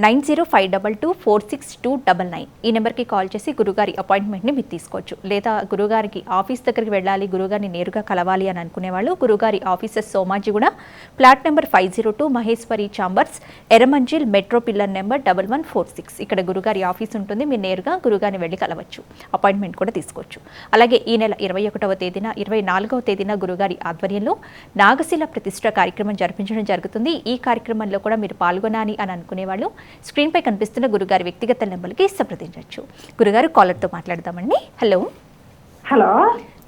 9052246299 ఈ నెంబర్కి కాల్ చేసి గురుగారి అపాయింట్మెంట్ని మీరు తీసుకోవచ్చు. లేదా గురుగారికి ఆఫీస్ దగ్గరికి వెళ్ళాలి, గురుగారిని నేరుగా కలవాలి అని అనుకునేవాళ్ళు గురుగారి offices Somajiguda, plot number 502, Maheshwari chambers, Erramanzil, metro pillar number 1146. ఇక్కడ గురుగారి ఆఫీస్ ఉంటుంది. మీరు నేరుగా గురుగారిని వెళ్ళి కలవచ్చు, అపాయింట్మెంట్ కూడా తీసుకోవచ్చు. అలాగే ఈ నెల 21వ తేదీన 24వ తేదీన గురుగారి ఆధ్వర్యంలో నాగశిల ప్రతిష్ఠ కార్యక్రమం జరిపించడం జరుగుతుంది. ఈ కార్యక్రమంలో కూడా మీరు పాల్గొనాలి అని అనుకునేవాళ్ళు స్క్రీన్పై కనిపిస్తున్న గురుగారి వ్యక్తిగత నెంబర్కి సంప్రదించవచ్చు. గురుగారు కాలర్తో మాట్లాడదామండి. హలో. హలో,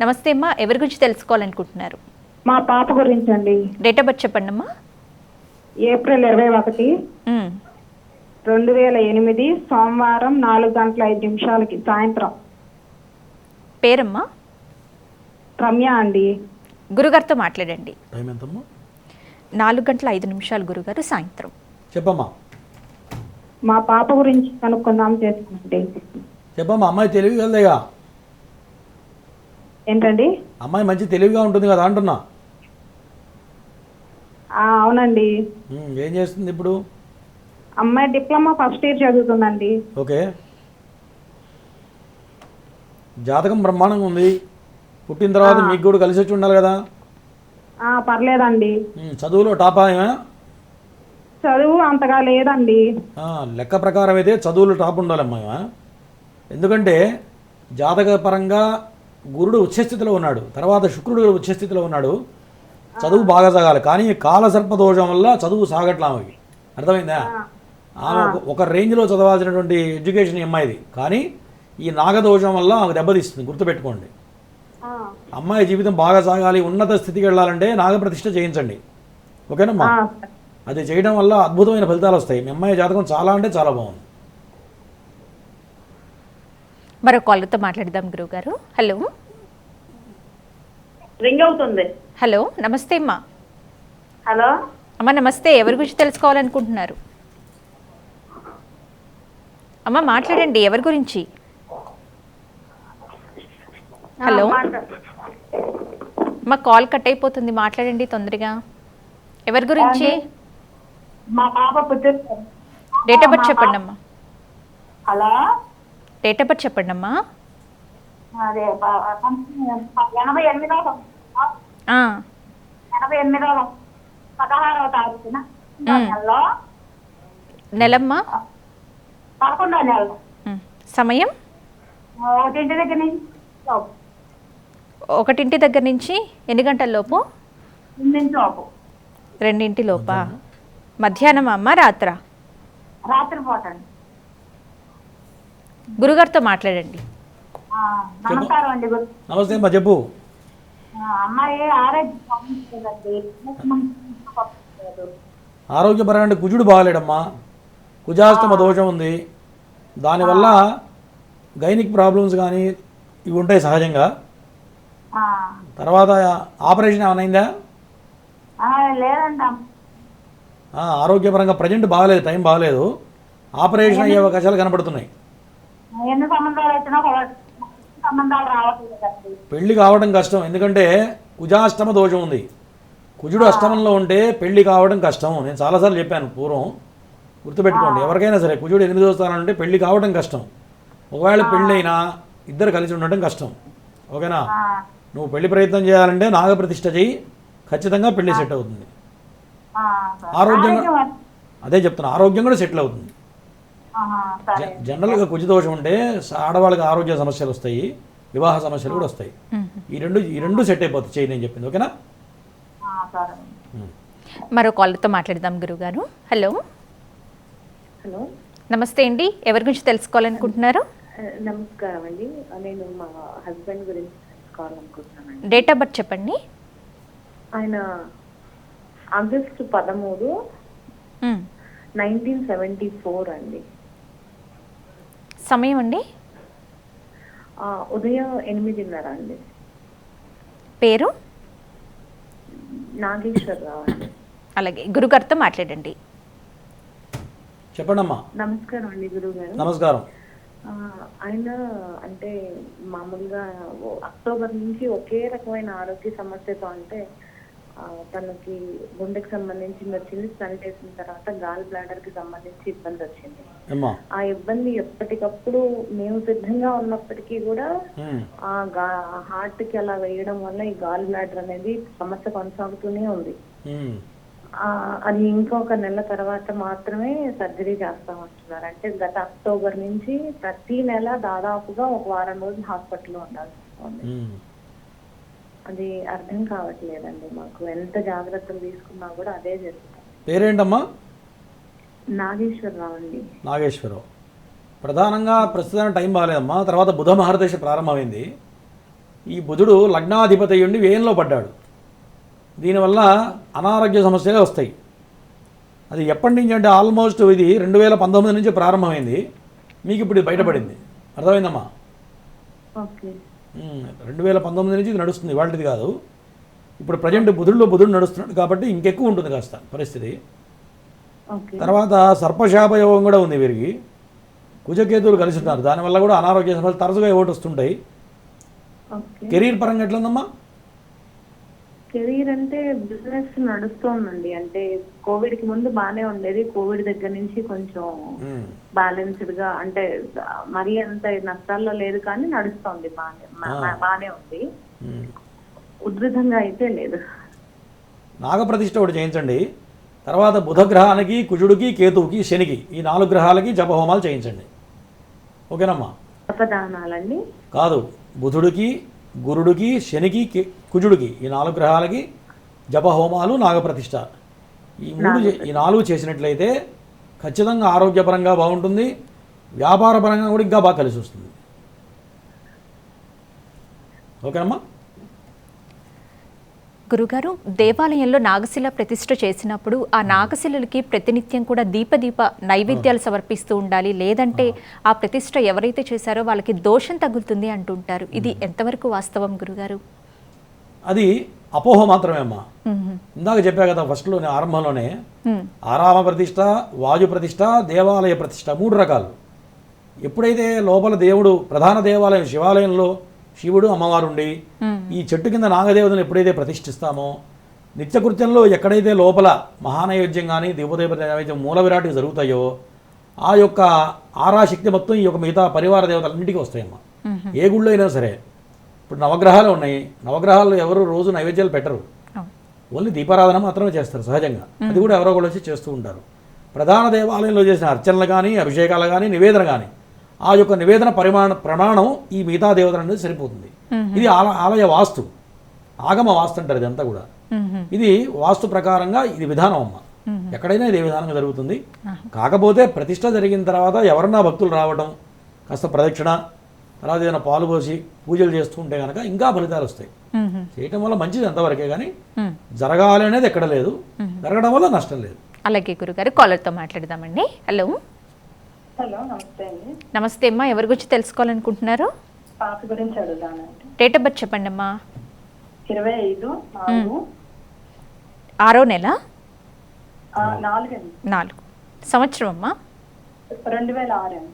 నమస్తే అమ్మా, ఎవరి గురించి తెలుసుకోవాలనుకుంటున్నారు? మా పాప గురించి అండి. డేట్ ఆఫ్ బర్త్ చెప్పండి అమ్మా. ఏప్రిల్ 21, 2008 సోమవారం 4:05 సాయంత్రం. పేరమ్మా? రమ్య అండి. గురుగారితో మాట్లాడండి. టైం ఎంతమ్మా? 4:05 గురుగారు సాయంత్రం. చెప్పమ్మా. మా పాప గురించి కనుక్కుందాం చేసుకుంటే. చెప్పమ్మా. అమ్మాయి తెలివి కలదేగా? ఏంటండి? అమ్మాయి మంచి తెలివిగా ఉంటుంది కదా అంటున్నా. అవునండి. ఏం చేస్తుంది ఇప్పుడు? అమ్మాయి డిప్లొమా ఫస్ట్ ఇయర్ చదువుతుందండి. ఓకే. జాతకం బ్రహ్మాండంగా ఉంది. పుట్టిన తర్వాత మీకు కూడా కలిసి వచ్చి ఉండాలి కదా? పర్లేదండి. చదువులో టాపా ఏమే? చదువు అంతగా లేదండి. లెక్క ప్రకారం అయితే చదువులో టాప్ ఉండాలమ్మా. ఎందుకంటే జాతకపరంగా గురుడు ఉచ్చస్థితిలో ఉన్నాడు, తర్వాత శుక్రుడు ఉచ్చస్థితిలో ఉన్నాడు. చదువు బాగా సాగాలి, కానీ కాలసర్ప దోషం వల్ల చదువు సాగట్లా ఆమెకి. అర్థమైందా? ఆమె ఒక రేంజ్లో చదవాల్సినటువంటి ఎడ్యుకేషన్ అమ్మాయిది, కానీ ఈ నాగదోషం వల్ల ఆమెకు దెబ్బతీస్తుంది. గుర్తుపెట్టుకోండి. అమ్మాయి జీవితం బాగా సాగాలి, ఉన్నత స్థితికి వెళ్ళాలంటే నాగప్రతిష్ఠ చేయించండి. ఓకేనమ్మా? అది చేయడం వల్ల అద్భుతమైన ఫలితాలు వస్తాయి. మీ అమ్మాయి జాతకం చాలా అంటే చాలా బాగుంది. మరో కాలర్తో మాట్లాడదాం గురుగారు. హలో. రింగ్ అవుతుంది. హలో, నమస్తే అమ్మా. హలో అమ్మ నమస్తే, ఎవరి గురించి తెలుసుకోవాలనుకుంటున్నారు? అమ్మ మాట్లాడండి, ఎవరి గురించి? హలో, మా కాల్ కట్ అయిపోతుంది, మాట్లాడండి తొందరగా. ఎవరి గురించి? మా పాప పుట్టిన డేట్ ఆఫ్ బర్త్ చెప్పండి అమ్మా. హలో, డేట్ ఆఫ్ బర్త్ చెప్పండి అమ్మా. అదే 88వ 16వ తారీఖున నెలలో నెలమ్మా? 11వ నెల. సమయం? 1 దగ్గర నుంచి 1 దగ్గర నుంచి ఎన్ని గంటల లోపు? 2 లోపా? మధ్యాహ్నం అమ్మ, రాత్ర? రాత్రిపూట. గురుగారితో మాట్లాడండి. నమస్కారం అండి. నమస్తే అమ్మా, చెప్పు. అమ్మాయి ఆరోగ్యపరమైన కుజుడు బాగాలేడమ్మా. కుజాష్టమ దోషం ఉంది, దానివల్ల గైనిక్ ప్రాబ్లమ్స్ కానీ ఇవి ఉంటాయి సహజంగా. తర్వాత ఆపరేషన్ ఏమైనా లేదండి. ఆరోగ్యపరంగా ప్రజెంట్ బాగాలేదు, టైం బాగాలేదు. ఆపరేషన్ అయ్యే అవకాశాలు కనపడుతున్నాయి. ఎన్ని సంబంధాలు వచ్చినా సంబంధాలు రావట్లేదు. పెళ్లి కావడం కష్టం, ఎందుకంటే కుజాష్టమ దోషం ఉంది. కుజుడు అష్టమంలో ఉంటే పెళ్లి కావడం కష్టం. నేను చాలాసార్లు చెప్పాను పూర్వం, గుర్తుపెట్టుకోండి. ఎవరికైనా సరే కుజుడు 8వ స్థానం అంటే పెళ్లి కావడం కష్టం. ఒకవేళ పెళ్ళైనా ఇద్దరు కలిసి ఉండడం కష్టం. ఓకేనా? నువ్వు పెళ్లి ప్రయత్నం చేయాలంటే నాగప్రతిష్ఠ చేయి, ఖచ్చితంగా పెళ్లి సెట్ అవుతుంది. ఆరోగ్యంగా అదే చెప్తున్నా, ఆరోగ్యం కూడా సెటిల్ అవుతుంది. జనరల్గా కుజదోషం ఉంటే ఆడవాళ్ళకి ఆరోగ్య సమస్యలు వస్తాయి, వివాహ సమస్యలు కూడా వస్తాయి. ఈ రెండు సెట్ అయిపోతాయి చేయి, నేను చెప్పింది. ఓకేనా? మరో కాల్తో మాట్లాడదాం గురుగారు. హలో. హలో, నమస్తే అండి, ఎవరి గురించి తెలుసుకోవాలనుకుంటున్నారు? నమస్కారం అండి. నేను మా హస్బెండ్ గురించి తెలుసుకోవాలనుకుంటున్నానండి. డేట్ ఆఫ్ బర్త్ చెప్పండి. ఆయన ఆగస్టు 13, 1974 అండి. సమయం అండి? ఉదయం 8:30 అండి. పేరు? నాగేశ్వరరావు అండి. అలాగే గురుగారితో మాట్లాడండి. చెప్పండమ్మా. నమస్కారం అండి గురువు గారు. నమస్కారం. ఆయన అంటే మామూలుగా అక్టోబర్ నుంచి ఒకే రకమైన ఆరోగ్య సమస్యతో అంటే తనకి గుండెకి సంబంధించింది వచ్చింది, స్టంట్ వేసిన తర్వాత గాల్ బ్లాడర్ కి సంబంధించి ఇబ్బంది వచ్చింది. ఆ ఇబ్బంది ఎప్పటికప్పుడు మేము సిద్ధంగా ఉన్నప్పటికీ కూడా ఆ హార్ట్ కి అలా వేయడం వల్ల ఈ గాల్ బ్లాడర్ అనేది సమస్య కొనసాగుతూనే ఉంది. అది ఇంకొక నెల తర్వాత మాత్రమే సర్జరీ చేస్తామంటున్నారు. అంటే గత అక్టోబర్ నుంచి ప్రతి నెల దాదాపుగా ఒక వారం రోజులు హాస్పిటల్లో ఉండాల్సి వస్తుంది. అది అర్థం కావట్లేదండి మాకు. ఎంత జాగ్రత్తలు తీసుకున్నా కూడా అదే జరుగుతుంది. పేరేంటమ్మా? నాగేశ్వరరావు అండి. నాగేశ్వరరావు. ప్రధానంగా ప్రస్తుతానికి టైం బాగాలేదమ్మా. తర్వాత బుధ మహర్దశ ప్రారంభమైంది. ఈ బుధుడు లగ్నాధిపతి ఉండి వ్యయంలో పడ్డాడు. దీనివల్ల అనారోగ్య సమస్యలే వస్తాయి. అది ఎప్పటి నుంచి అంటే ఆల్మోస్ట్ ఇది 2019 నుంచి ప్రారంభమైంది. మీకు ఇప్పుడు ఇది బయటపడింది. అర్థమైందమ్మా? 2019 నుంచి ఇది నడుస్తుంది, వాళ్ళది కాదు. ఇప్పుడు ప్రజెంట్ బుధుడు నడుస్తున్నాడు కాబట్టి ఇంకెక్కువ ఉంటుంది కాస్త పరిస్థితి. తర్వాత సర్పశాపయోగం కూడా ఉంది వీరికి. కుజకేతువులు కలిసి ఉన్నారు. దానివల్ల కూడా అనారోగ్య సమస్యలు తరచుగా ఒకటి వస్తుంటాయి. కెరీర్ పరంగా ఎట్లుందమ్మా? కెరీర్ అంటే బిజినెస్ నడుస్తోందండి. అంటే కోవిడ్ కి ముందు బానే ఉండేది. కోవిడ్ దగ్గర నుంచి కొంచెం బ్యాలెన్స్డ్ గా, అంటే మరీ అంత నష్టాల్లో లేదు కానీ నడుస్తోంది, బానే ఉంది. ఉధృతంగా అయితే లేదు. నాగప్రతిష్ఠ ఒకటి చేయించండి. తర్వాత బుధగ్రహానికి, కుజుడికి, కేతువుకి, శనికి ఈ 4 గ్రహాలకి జపహోమాలు చేయించండి. ఓకేనమ్మా? జపదానాలండి కాదు, బుధుడికి, గురుడికి, శనికి, కుజుడికి ఈ 4 గ్రహాలకి జపహోమాలు, నాగప్రతిష్ఠ ఈ 4 చేసినట్లయితే ఖచ్చితంగా ఆరోగ్యపరంగా బాగుంటుంది. వ్యాపారపరంగా కూడా ఇంకా బాగా కలిసి వస్తుంది. ఓకేనమ్మా? గురుగారు, దేవాలయంలో నాగశిల ప్రతిష్ఠ చేసినప్పుడు ఆ నాగశిలలకి ప్రతినిత్యం కూడా దీప నైవేద్యాలు సమర్పిస్తూ ఉండాలి, లేదంటే ఆ ప్రతిష్ఠ ఎవరైతే చేశారో వాళ్ళకి దోషం తగులుతుంది అంటుంటారు. ఇది ఎంతవరకు వాస్తవం గురుగారు? అది అపోహ మాత్రమే అమ్మా. ఇందాక చెప్పా కదా ఫస్ట్లోనే, ఆరంభంలోనే, ఆరామ ప్రతిష్ఠ, వాయు ప్రతిష్ఠ, దేవాలయ ప్రతిష్ఠ 3 రకాలు. ఎప్పుడైతే లోపల దేవుడు, ప్రధాన దేవాలయం శివాలయంలో శివుడు అమ్మవారు ఉండి ఈ చెట్టు కింద నాగదేవతను ఎప్పుడైతే ప్రతిష్ఠిస్తామో, నిత్యకృత్యంలో ఎక్కడైతే లోపల మహానైవేద్యం కానీ దీపదేవ నైవేద్యం మూల విరాటికి జరుగుతాయో ఆ యొక్క ఆరాశక్తి మొత్తం ఈ యొక్క మిగతా పరివార దేవతలన్నింటికి వస్తాయమ్మా. ఏ గుళ్ళో అయినా సరే. ఇప్పుడు నవగ్రహాలు ఉన్నాయి. నవగ్రహాలు ఎవరు రోజు నైవేద్యాలు పెట్టరు, ఓన్లీ దీపారాధన మాత్రమే చేస్తారు సహజంగా. అది కూడా ఎవరో కూడా వచ్చి చేస్తూ ఉంటారు. ప్రధాన దేవాలయంలో చేసిన అర్చనలు కానీ, అభిషేకాలు కానీ, నివేదన కానీ, ఆ యొక్క నివేదన ప్రమాణం ఈ మిగతా దేవతల అనేది సరిపోతుంది. ఇది ఆలయ వాస్తు, ఆగమ వాస్తు అంటారు ఇదంతా కూడా. ఇది వాస్తు ప్రకారంగా ఇది విధానం అమ్మ. ఎక్కడైనా ఇదే విధానంగా జరుగుతుంది. కాకపోతే ప్రతిష్ట జరిగిన తర్వాత ఎవరన్నా భక్తులు రావడం, కాస్త ప్రదక్షిణ, తర్వాత ఏదైనా పాలు పోసి పూజలు చేస్తూ ఉంటే కనుక ఇంకా ఫలితాలు వస్తాయి. చేయటం వల్ల మంచిది అంతవరకే, కానీ జరగాలి అనేది ఎక్కడ లేదు, జరగడం వల్ల నష్టం లేదు. అలాగే గురుగారు, కాలర్తో మాట్లాడదామండి. హలో. హలో, నమస్తే అండి. నమస్తే అమ్మా, ఎవరి గురించి తెలుసుకోవాలనుకుంటున్నారు? పాప గురించి అడుగుతానండి. డేట్ ఆఫ్ బర్త్ చెప్పండి అమ్మా. 25/4. 6వ నెల 4 సంవత్సరం అమ్మా? 2006.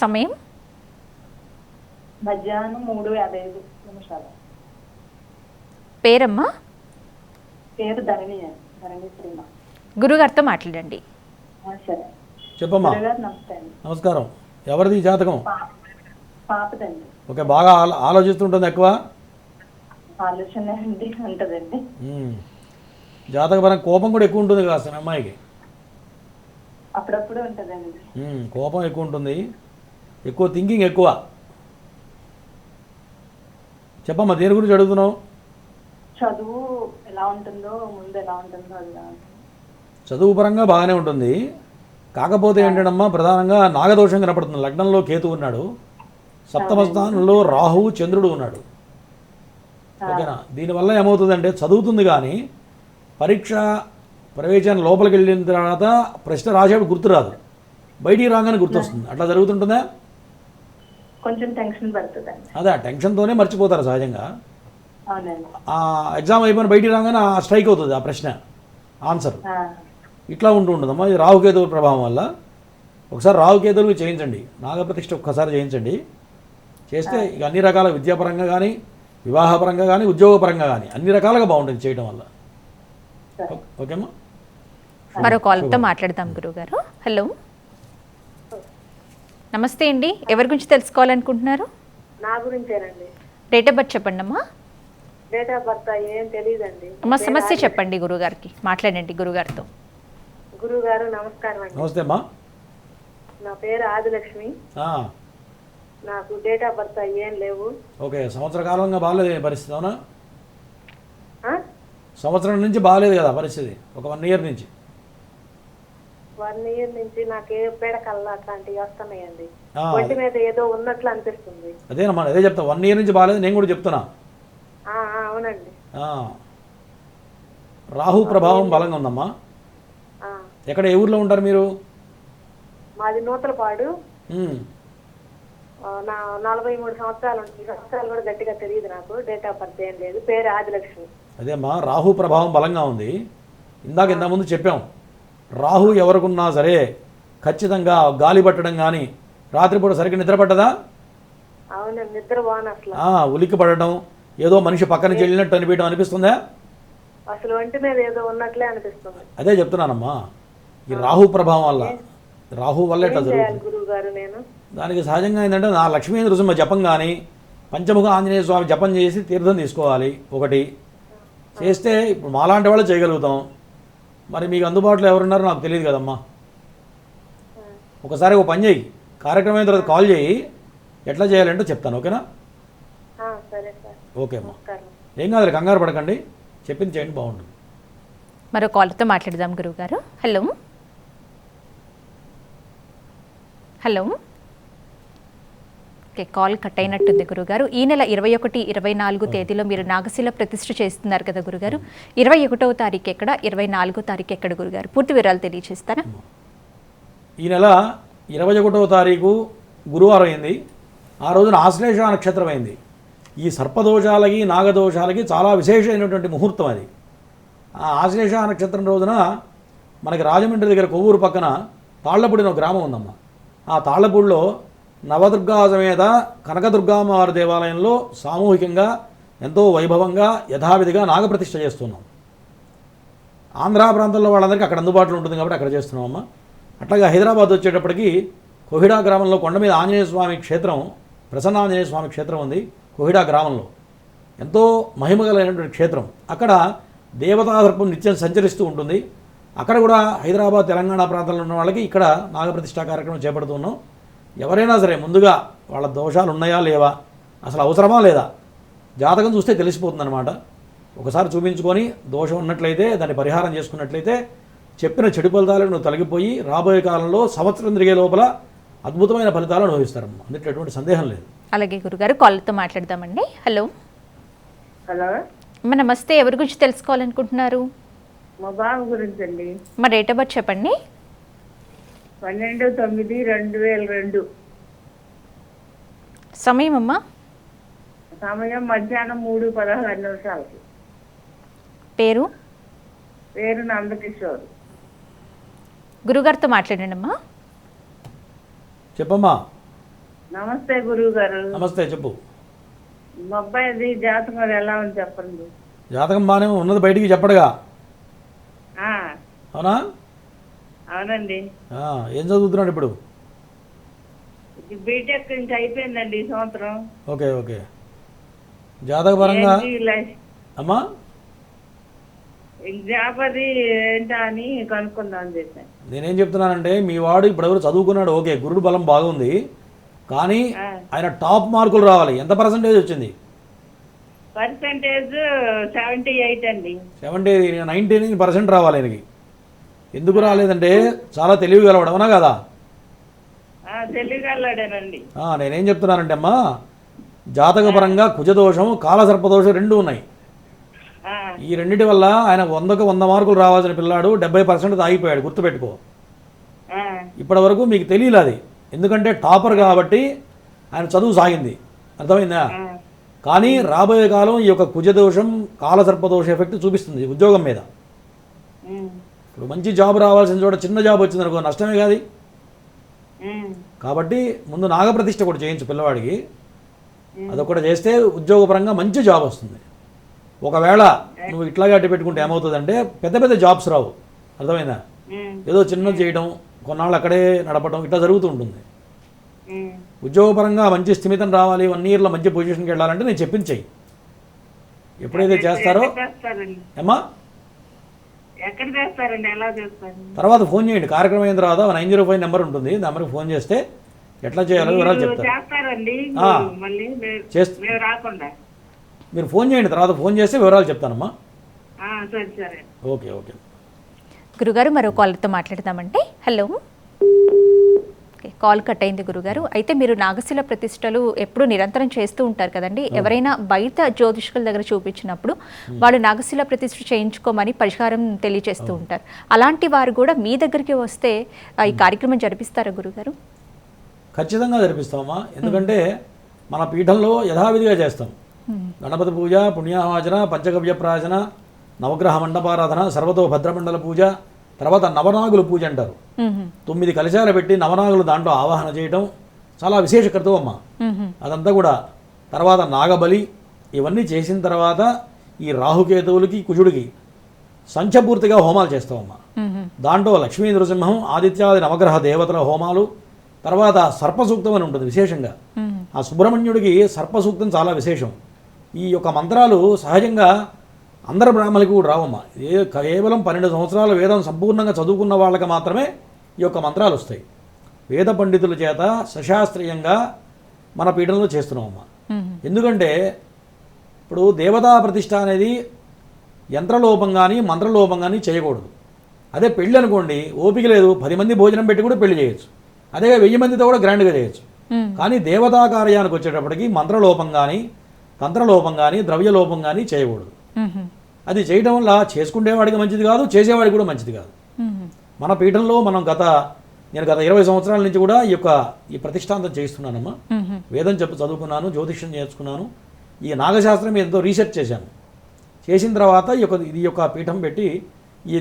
సమయం మధ్యాహ్నం 3:55. పేరమ్మా? పేరు ధరణి శ్రీమ. గురుగారితో మాట్లాడండి. సరే చెప్పమ్మా. నమస్తే అండి. నమస్కారం. ఎవరిది జాతకం? పాపదండి. ఓకే, బాగా ఆలోచిస్తుంటుంది, ఎక్కువ ఆలోచన అండి ఉంటుందండి. జాతకపరంగా కోపం కూడా ఎక్కువ ఉంటుంది కాస్త అమ్మాయికి. అప్పుడప్పుడు ఉంటుందండి. కోపం ఎక్కువ ఉంటుంది, ఎక్కువ థింకింగ్ ఎక్కువ. చెప్పమ్మా, దేని గురించి అడుగుతున్నావు? చదువు ఎలా ఉంటుందో, ముందు ఎలా ఉంటుందో అది. చదువు పరంగా బాగానే ఉంటుంది. కాకపోతే ఏంటంటమ్మా, ప్రధానంగా నాగదోషం కనపడుతుంది. లగ్నంలో కేతు ఉన్నాడు, సప్తమ స్థానంలో రాహువు చంద్రుడు ఉన్నాడు. ఓకేనా? దీనివల్ల ఏమవుతుందంటే చదువుతుంది కానీ పరీక్ష ప్రవేశం లోపలికి వెళ్ళిన తర్వాత ప్రశ్న రాసేప్పుడు గుర్తురాదు, బయటికి రాగానే గుర్తొస్తుంది. అట్లా జరుగుతుంటుందా? కొంచెం టెన్షన్ పడుతుందండి. అదే ఆ టెన్షన్తోనే మర్చిపోతారు సహజంగా. అవునండి. ఆ ఎగ్జామ్ అయిపోయిన బయటికి రాగానే స్ట్రైక్ అవుతుంది ఆ ప్రశ్న, ఆన్సర్. ఇట్లా ఉంటూ ఉంటుందమ్మా. ఇది రాహుకేతువుల ప్రభావం వల్ల. ఒకసారి రాహుకేతువులు చేయించండి, నాగప్రతిష్ఠ ఒక్కసారి చేయించండి. చేస్తే ఇక అన్ని రకాల విద్యాపరంగా కానీ, వివాహపరంగా కానీ, ఉద్యోగపరంగా కానీ అన్ని రకాలుగా బాగుంటుంది చేయడం వల్ల. ఓకేమ్మా. మరో కాల్తో మాట్లాడదాం గురువుగారు. హలో, నమస్తే అండి. ఎవరి గురించి తెలుసుకోవాలనుకుంటున్నారు? నా గురించేనండి. డేట్ ఆఫ్ బర్త్ చెప్పండి అమ్మా. డేట్ ఆఫ్ బర్త్ ఏం తెలియదండి. అమ్మ సమస్య చెప్పండి గురుగారికి, మాట్లాడండి గురుగారితో. గురువు గారు నమస్కారం అండి. నమస్తే అమ్మా. నా పేరు ఆదిలక్ష్మి. నాకు డేట్ ఆఫ్ బర్త్ ఏం లేవు. ఓకే, సంవత్సర కాలంగా బాగాలేదు పరిస్థితి, అవునా? సంవత్సరం నుంచి బాగాలేదు కదా పరిస్థితి, ఒక 1 ఇయర్ నుంచి. 1 ఇయర్ నుంచి నాకే పేడకల్లా అట్లాంటివి వస్తున్నాయండి. ఒంటి మీద ఏదో ఉన్నట్లు అనిపిస్తుంది. అదేనమ్మా, అదే చెప్తా, 1 ఇయర్ నుంచి బాగాలేదు, నేను కూడా చెప్తున్నా. అవునండి. రాహు ప్రభావం బలంగా ఉందమ్మా. ఎక్కడ, ఏ ఊర్లో ఉంటారు మీరు? మాది నూతలపాడు. నా 43 సంవత్సరాలు ఉంటుంది. సంవత్సరాలు కూడా గట్టిగా తెలియదు నాకు. డేట్ ఆఫ్ బర్త్ ఏం లేదు. పేరు ఆదిలక్ష్మి. అదేమ్మా, రాహు ప్రభావం బలంగా ఉంది. ఇంతకుముందు చెప్పాం, రాహు ఎవరికున్నా సరే ఖచ్చితంగా గాలి పట్టడం కానీ, రాత్రిపూట సరిగ్గా నిద్ర పట్టదా? అవునండి, నిద్ర బాగా అసలు. ఉలిక్కి పడటం, ఏదో మనిషి పక్కన చెల్లినట్టు అనిపించడం అనిపిస్తుందా? అసలు ఒంటి మీద ఏదో ఉన్నట్లే అనిపిస్తుంది. అదే చెప్తున్నానమ్మా, ఈ రాహు ప్రభావం వల్ల, రాహు వల్ల ఇట్లా జరుగుతుంది. గురువు గారు, నేను దానికి సహజంగా ఏంటంటే నా లక్ష్మీ నృసింహ జపం కానీ, పంచముఖ ఆంజనేయ స్వామి జపం చేసి తీర్థం తీసుకోవాలి. ఒకటి చేస్తే ఇప్పుడు మాలాంటి వాళ్ళు చేయగలుగుతాం. మరి మీకు అందుబాటులో ఎవరున్నారో నాకు తెలియదు కదమ్మా. ఒకసారి ఒక పని చేయి, కార్యక్రమం అయిన తర్వాత కాల్ చేయి, ఎట్లా చేయాలంటే చెప్తాను. ఓకేనా? ఓకే అమ్మా, ఏం కాదు, కంగారు పడకండి, చెప్పింది చేయండి, బాగుంటుంది. మరో కాల్తో మాట్లాడదాం గురువుగారు. Hello hello. Okay, call cut అయినట్టుంది గురుగారు. ఈ నెల 21, 24 తేదీలో మీరు నాగశిల ప్రతిష్ఠ చేస్తున్నారు కదా గురుగారు. 21వ తారీఖు ఎక్కడ, 24వ తారీఖు ఎక్కడ గురుగారు? పూర్తి వివరాలు తెలియజేస్తారా? ఈ నెల 21వ తారీఖు గురువారం అయింది. ఆ రోజున ఆశ్లేష నక్షత్రం అయింది. ఈ సర్పదోషాలకి, నాగదోషాలకి చాలా విశేషమైనటువంటి ముహూర్తం అది. ఆ ఆశ్లేష నక్షత్రం రోజున మనకి రాజమండ్రి దగ్గర కొవ్వూరు పక్కన తాళ్లపూడి ఒక గ్రామం ఉందమ్మా. ఆ తాళ్లపూడిలో నవదుర్గా సమేత కనకదుర్గామ్మవారి దేవాలయంలో సామూహికంగా ఎంతో వైభవంగా యథావిధిగా నాగప్రతిష్ఠ చేస్తున్నాం. ఆంధ్ర ప్రాంతంలో వాళ్ళందరికీ అక్కడ అందుబాటులో ఉంటుంది కాబట్టి అక్కడ చేస్తున్నామమ్మా. అట్లాగే హైదరాబాద్ వచ్చేటప్పటికి కోహిడా గ్రామంలో కొండ మీద ఆంజనేయ స్వామి క్షేత్రం, ప్రసన్న ఆంజనేయ స్వామి క్షేత్రం ఉంది. కోహిడా గ్రామంలో ఎంతో మహిమగలైనటువంటి క్షేత్రం. అక్కడ దేవతాదర్పం నిత్యం సంచరిస్తూ ఉంటుంది. అక్కడ కూడా హైదరాబాద్, తెలంగాణ ప్రాంతంలో ఉన్న వాళ్ళకి ఇక్కడ నాగప్రతిష్ఠా కార్యక్రమం చేపడుతున్నాం. ఎవరైనా సరే ముందుగా వాళ్ళ దోషాలు ఉన్నాయా లేవా, అసలు అవసరమా లేదా, జాతకం చూస్తే తెలిసిపోతుందన్నమాట. ఒకసారి చూపించుకొని దోషం ఉన్నట్లయితే దాన్ని పరిహారం చేసుకున్నట్లయితే చెప్పిన చెడు ఫలితాలకు నువ్వు తొలగిపోయి రాబోయే కాలంలో సంవత్సరం తిరిగే లోపల అద్భుతమైన ఫలితాలు అనుభవిస్తారమ్మా. అందులో ఎటువంటి సందేహం లేదు. అలాగే గురుగారు, కాల్తో మాట్లాడదామండి. హలో హలో అమ్మ, నమస్తే. ఎవరి గురించి తెలుసుకోవాలనుకుంటున్నారు? మా బాబు గురించి అండి. మా డేట్ ఆఫ్ బర్త్ చెప్పండి. 12/9/2002. సమయం అమ్మా? సమయం మధ్యాహ్నం 3:16 పేరు? పేరు నందకిషోర్. గురుగారితో మాట్లాడండి అమ్మా. చెప్పమ్మా. నమస్తే గురువు గారు. నమస్తే, చెప్పు. మా అబ్బాయిది జాతకం ఎలా ఉంది చెప్పండి. జాతకం బాగానే ఉన్నది, బయటికి చెప్పడుగా. అవునా? అవునండి. ఏం చదువుతున్నాడు ఇప్పుడు? బీటెక్ ఇంకా అయిపోయిందండి ఈ సంవత్సరం. Okay okay. జాతక పరంగా అమ్మా జాబ్ అది ఏంటా అని కనుక్కుందాం చేశాను. నేనేం చెప్తున్నానంటే, మీ వాడు ఇప్పటివరకు చదువుకున్నాడు, ఓకే, గురుడు బలం బాగుంది, కానీ ఆయన టాప్ మార్కులు రావాలి. ఎంత పర్సెంటేజ్ వచ్చింది? పర్సెంటేజ్ 78 అండి. 99% రావాలి ఆయనకి. ఎందుకు రాలేదంటే చాలా తెలివిగలవాడు, అవునా కదా? తెలివిగలవాడేనండి. నేనేం చెప్తున్నానంటే అమ్మా, జాతకపరంగా కుజదోషం, కాలసర్పదోషం 2 ఉన్నాయి. ఈ రెండింటి వల్ల ఆయన 100కు 100 మార్కులు రావాల్సిన పిల్లాడు 70% ఆగిపోయాడు. గుర్తుపెట్టుకో. ఇప్పటి వరకు మీకు తెలియదు అది, ఎందుకంటే టాపర్ కాబట్టి ఆయన చదువు సాగింది. అర్థమైందా? కానీ రాబోయే కాలం ఈ యొక్క కుజదోషం, కాలసర్పదోష ఎఫెక్ట్ చూపిస్తుంది ఉద్యోగం మీద. ఇప్పుడు మంచి జాబ్ రావాల్సిన చోట చిన్న జాబ్ వచ్చింది అనుకో నష్టమే కాదు. కాబట్టి ముందు నాగప్రతిష్ఠ కూడా చేయించు పిల్లవాడికి. అదొకటి చేస్తే ఉద్యోగపరంగా మంచి జాబ్ వస్తుంది. ఒకవేళ నువ్వు ఇట్లాగే అట్టి పెట్టుకుంటే ఏమవుతుందంటే పెద్ద పెద్ద జాబ్స్ రావు, అర్థమైందా? ఏదో చిన్నది చేయడం, కొన్నాళ్ళు అక్కడే నడపడం ఇట్లా జరుగుతూ ఉంటుంది. ఉద్యోగపరంగా మంచి స్థిమితం రావాలి, 1 yearలో మంచి పొజిషన్కి వెళ్ళాలంటే నేను చెప్పింది చెయ్యి. ఎప్పుడైతే చేస్తారో ఏమా ఎక్కడ చేస్తారండి, ఎలా చేస్తారు? తర్వాత ఫోన్ చేయండి. కార్యక్రమం అయిన తర్వాత 905 నెంబర్ ఉంటుంది, నెంబర్కి ఫోన్ చేస్తే ఎట్లా చేయాలో వివరాలు చెప్తారు. చేస్తారండి మళ్ళీ మేము రాకుండా మీరు ఫోన్ చేయండి, తర్వాత ఫోన్ చేస్తే వివరాలు చెప్తానమ్మా. సరే సరే. Okay okay. గురుగారు మరో కాల్తో మాట్లాడదామంటే. హలో, కాల్ కట్ అయింది గురుగారు. అయితే మీరు నాగశిల ప్రతిష్టలు ఎప్పుడు నిరంతరం చేస్తూ ఉంటారు కదండి. ఎవరైనా బయట జ్యోతిష్కుల దగ్గర చూపించినప్పుడు వాళ్ళు నాగశిల ప్రతిష్ఠ చేయించుకోమని పరిష్కారం తెలియజేస్తూ ఉంటారు. అలాంటి వారు కూడా మీ దగ్గరికి వస్తే ఈ కార్యక్రమం జరిపిస్తారా గురుగారు? ఖచ్చితంగా జరిపిస్తామమ్మా. ఎందుకంటే మన పీఠంలో యథావిధిగా చేస్తాం. గణపతి పూజ, పుణ్యాహవాచన, పంచగవ్య ప్రాచన, నవగ్రహ మండపారాధన, సర్వతో భద్రమండల పూజ, తర్వాత నవనాగుల పూజ అంటారు. 9 కలశాలు పెట్టి నవనాగులు దాంట్లో ఆవాహన చేయటం చాలా విశేష కృతం. అదంతా కూడా తర్వాత నాగబలి ఇవన్నీ చేసిన తర్వాత ఈ రాహుకేతువులకి కుజుడికి సంఖ్యపూర్తిగా హోమాలు చేస్తామమ్మా. దాంట్లో లక్ష్మీ నృసింహం, ఆదిత్యాది నవగ్రహ దేవతల హోమాలు, తర్వాత సర్పసూక్తం అని ఉంటుంది విశేషంగా. ఆ సుబ్రహ్మణ్యుడికి సర్పసూక్తం చాలా విశేషం. ఈ యొక్క మంత్రాలు సహజంగా అందరు బ్రాహ్మణులకు కూడా రావమ్మా. కేవలం 12 సంవత్సరాల వేదం సంపూర్ణంగా చదువుకున్న వాళ్ళకి మాత్రమే ఈ యొక్క మంత్రాలు వస్తాయి. వేద పండితుల చేత సశాస్త్రీయంగా మన పీఠంలో చేస్తున్నామమ్మా. ఎందుకంటే ఇప్పుడు దేవతా ప్రతిష్ఠ అనేది యంత్రలోపం కానీ మంత్రలోపం కానీ చేయకూడదు. అదే పెళ్ళి అనుకోండి, ఓపిక లేదు, 10 మంది భోజనం పెట్టి కూడా పెళ్లి చేయొచ్చు. అదే 1000 మందితో కూడా గ్రాండ్గా చేయొచ్చు. కానీ దేవతా కార్యానికి వచ్చేటప్పటికి మంత్రలోపం కానీ, తంత్రలోపం కానీ, ద్రవ్యలోపం కానీ చేయకూడదు. అది చేయడం వల్ల చేసుకునేవాడికి మంచిది కాదు, చేసేవాడికి కూడా మంచిది కాదు. మన పీఠంలో నేను గత 20 సంవత్సరాల నుంచి కూడా ఈ ప్రతిష్టాంతం చేస్తున్నానమ్మా. వేదం చదువుకున్నాను, జ్యోతిష్యం నేర్చుకున్నాను, ఈ నాగశాస్త్రం ఎంతో రీసెర్చ్ చేశాను. చేసిన తర్వాత ఈ యొక్క పీఠం పెట్టి ఈ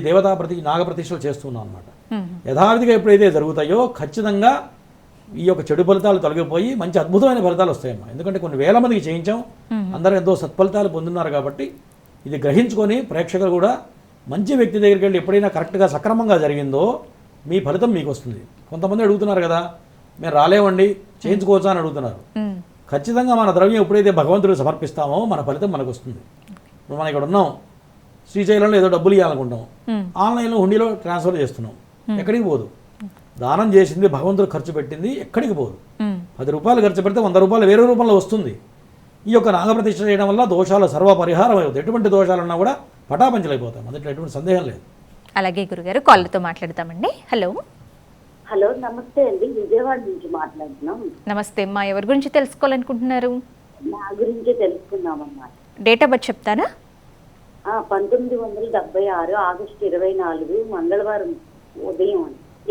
నాగప్రతిష్టలు చేస్తున్నాను అనమాట. యథావిధిగా ఎప్పుడైతే జరుగుతాయో ఖచ్చితంగా ఈ యొక్క చెడు ఫలితాలు తొలగిపోయి మంచి అద్భుతమైన ఫలితాలు వస్తాయమ్మా. ఎందుకంటే కొన్ని వేల మందికి చేయించాం, అందరూ ఎంతో సత్ఫలితాలు పొందున్నారు. కాబట్టి ఇది గ్రహించుకొని ప్రేక్షకులు కూడా మంచి వ్యక్తి దగ్గరికి వెళ్ళి ఎప్పుడైనా కరెక్ట్గా సక్రమంగా జరిగిందో మీ ఫలితం మీకు వస్తుంది. కొంతమంది అడుగుతున్నారు కదా, మేము రాలేవండి చేయించుకోవచ్చా అని అడుగుతున్నారు. ఖచ్చితంగా మన ద్రవ్యం ఎప్పుడైతే భగవంతుడికి సమర్పిస్తామో మన ఫలితం మనకు వస్తుంది. ఇప్పుడు మనం ఇక్కడ ఉన్నాం, శ్రీశైలంలో ఏదో డబ్బులు ఇవ్వాలనుకుంటాం, ఆన్లైన్లో హుండీలో ట్రాన్స్ఫర్ చేస్తున్నాం, ఎక్కడికి పోదు. దానం చేసింది భగవంతుడు ఖర్చు పెట్టింది ఎక్కడికి పోదు. 10 రూపాయలు ఖర్చు పెడితే 100 రూపాయలు వేరే రూపంలో వస్తుంది. ఈ యొక్క నాగప్రతిష్ఠ చేయడం వల్ల దోషాలు సర్వ పరిహారం అవుతాయి. ఎటువంటి దోషాలున్నా కూడా పటాపంచలైపోతాం, అందులో ఎటువంటి సందేహం లేదు. అలాగే గురుగారు, కాళ్ళతో మాట్లాడతామండి. హలో. హలో, నమస్తే అండి, విజయవాడ నుంచి మాట్లాడుతున్నాం. నమస్తే అమ్మా, ఎవరి గురించి తెలుసుకోవాలనుకుంటున్నారు? నా గురించే తెలుసుకుందాం అన్నమాట. డేట్ ఆఫ్ బర్త్ చెప్తారా? 1976 ఆగస్టు 24 మంగళవారం ఉదయం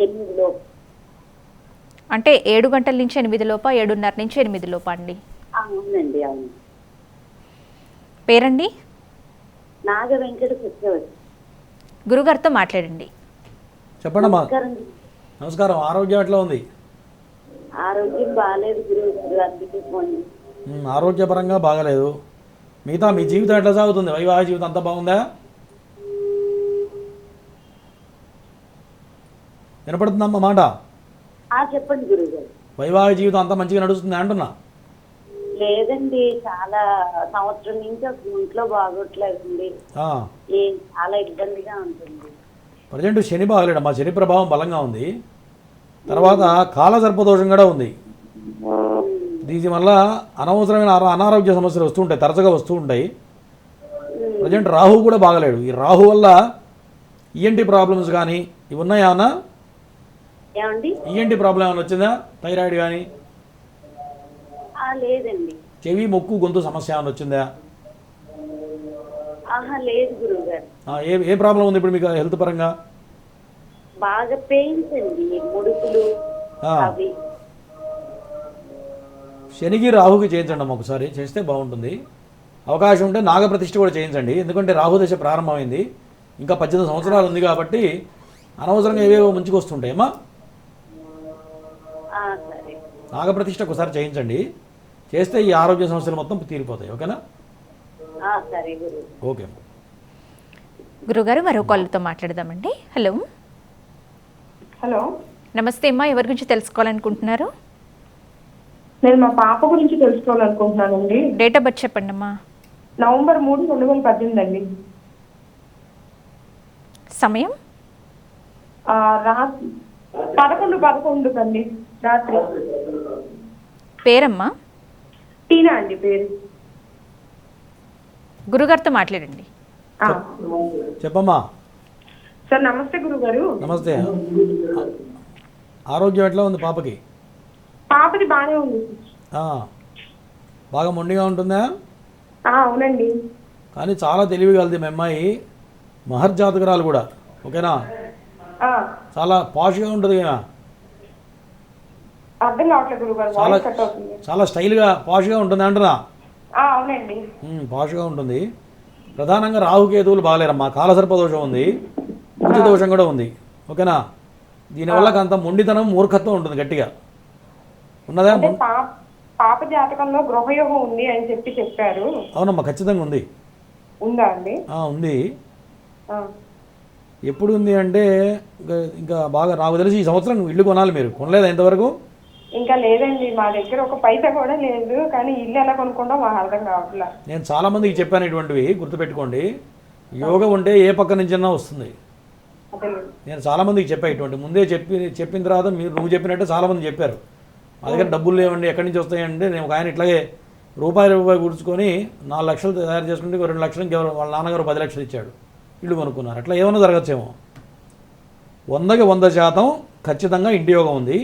8 లోపు. అంటే 7 గంటల నుంచి 8 లోపా, 7:30 నుంచి 8 లోపా అండి? అవునండి, అవును. పేరండి? నాగ వెంకట సత్యవతి. గురుగారితో మాట్లాడండి. చెప్పండి అమ్మా. నమస్కారం. ఆరోగ్యం ఎట్లా ఉంది? ఆరోగ్యం బాగాలేదు గురువు, అందుకే ఫోన్. ఆరోగ్యపరంగా బాగాలేదు. మిగతా మీ జీవితం ఎట్లా సాగుతుంది? వైవాహిక జీవితం అంతా బాగుందా? వినపడుతుందమ్మా మాట? చెప్పండి గురువు గారు. వైవాహిక జీవితం అంతా మంచిగా నడుస్తుంది అంటున్నా? లేదండి, చాలా సంవత్సరం నుంచి ఇంట్లో బాగోట్లేదండి, చాలా ఇబ్బందిగా ఉంటుంది. ప్రజెంట్ శని బాగలేడమ్మా, శని ప్రభావం బలంగా ఉంది. తర్వాత కాలసర్పదోషం కూడా ఉంది. దీని వల్ల అనవసరమైన అనారోగ్య సమస్యలు వస్తుంటాయి, తరచుగా వస్తూ ఉంటాయి. ప్రజెంట్ రాహు కూడా బాగలేడు. ఈ రాహు వల్ల ఈఎన్టీ ప్రాబ్లమ్స్ కానీ ఇవి ఉన్నాయా అన్న? ఈఎన్టీ ప్రాబ్లం ఏమైనా వచ్చిందా? థైరాయిడ్ కానీ? లేదండి. చెవి, ముక్కు, గొంతు సమస్య ఏమైనా వచ్చిందా? లేదు గురువు గారు. ఏ ప్రాబ్లం ఉంది ఇప్పుడు మీకు హెల్త్ పరంగా? బాగా పెయిన్స్ అండి, ముడుకులు అవి. శనికి రాహుకి చేయించండి అమ్మ, ఒకసారి చేస్తే బాగుంటుంది. అవకాశం ఉంటే నాగప్రతిష్ఠ కూడా చేయించండి, ఎందుకంటే రాహుదశ ప్రారంభమైంది. ఇంకా 18 సంవత్సరాలు ఉంది కాబట్టి అనవసరంగా ఏవేవో ముంచుకు వస్తుంటాయమ్మా. సరే. నాగప్రతిష్ఠ ఒకసారి చేయించండి, చేస్తే ఈ ఆరోగ్య సమస్యలు మొత్తం తీరిపోతాయి. ఓకేనా? సరే గురు. ఓకే. గురుగారు మరో కాల్తో మాట్లాడదామండి. హలో. హలో, నమస్తే అమ్మా, ఎవరి గురించి తెలుసుకోవాలనుకుంటున్నారు? నేను మా పాప గురించి తెలుసుకోవాలనుకుంటున్నానండి. డేట్ ఆఫ్ బర్త్ చెప్పండి అమ్మా. నవంబర్ 3, 2018 అండి. సమయం? రాత్రి 11:11 అండి, రాత్రి. పేరమ్మా? టీనా అండి పేరు. గురుగారితో మాట్లాడండి. చెప్పమ్మా. సార్ నమస్తే గురుగారు. నమస్తే. ఆరోగ్యం ఎట్లా ఉంది పాపకి? పాపది బాగానే ఉంది. బాగా మొండిగా ఉంటుందా? అవునండి. కానీ చాలా తెలివిగలది మీ అమ్మాయి, మహర్జాతకురాలు కూడా. ఓకేనా? చాలా పాష్గా ఉంటుంది కదా. అర్థం కావట్లేదు గురుగారు, వాయిస్ కట్ అవుతుంది. చాలా స్టైల్గా పాష్గా ఉంటుంది అంటున్నా. అవునండి. పాష్గా ఉంటుంది. ప్రధానంగా రాహుకేతువులు బాగాలేరమ్మా. కాలసర్ప దోషం ఉంది, కుజ దోషం కూడా ఉంది. ఓకేనా? దీనివల్ల కొంత మొండితనం, మూర్ఖత్వం ఉంటుంది గట్టిగా. ఉన్నదా? పాప జాతకంలో గృహయోగం ఉంది అని చెప్పారు. అవునమ్మా, ఖచ్చితంగా ఉంది. ఉందా అండి? ఉంది. ఎప్పుడు ఉంది అంటే ఇంకా బాగా నాకు తెలిసి ఈ సంవత్సరం ఇల్లు కొనాలి. మీరు కొనలేదా ఇంతవరకు? ఇంకా లేదండి, మా దగ్గర ఒక పైసా కూడా లేదు. కానీ ఇల్లు ఎలా కొనుక్కుంటాం మాకు అర్థం కావట్లా. నేను చాలామందికి చెప్పాను ఇటువంటివి, గుర్తుపెట్టుకోండి. యోగం ఉంటే ఏ పక్క నుంచైనా వస్తుంది. నేను చాలామందికి చెప్పాను ఇటువంటి, ముందే చెప్పిన తర్వాత నువ్వు చెప్పినట్టే చాలామంది చెప్పారు. మా దగ్గర డబ్బులు లేవండి, ఎక్కడి నుంచి వస్తాయంటే నేను ఒక ఆయన ఇట్లాగే రూపాయి కూర్చుకొని 4 లక్షలు తయారు చేసుకుంటే 2 లక్షలు వాళ్ళ నాన్నగారు 10 లక్షలు ఇచ్చాడు, ఇల్లు కొనుక్కున్నారు. అట్లా ఏమన్నా జరగచ్చేమో. 100కి 100% ఖచ్చితంగా ఇంటి యోగం ఉంది.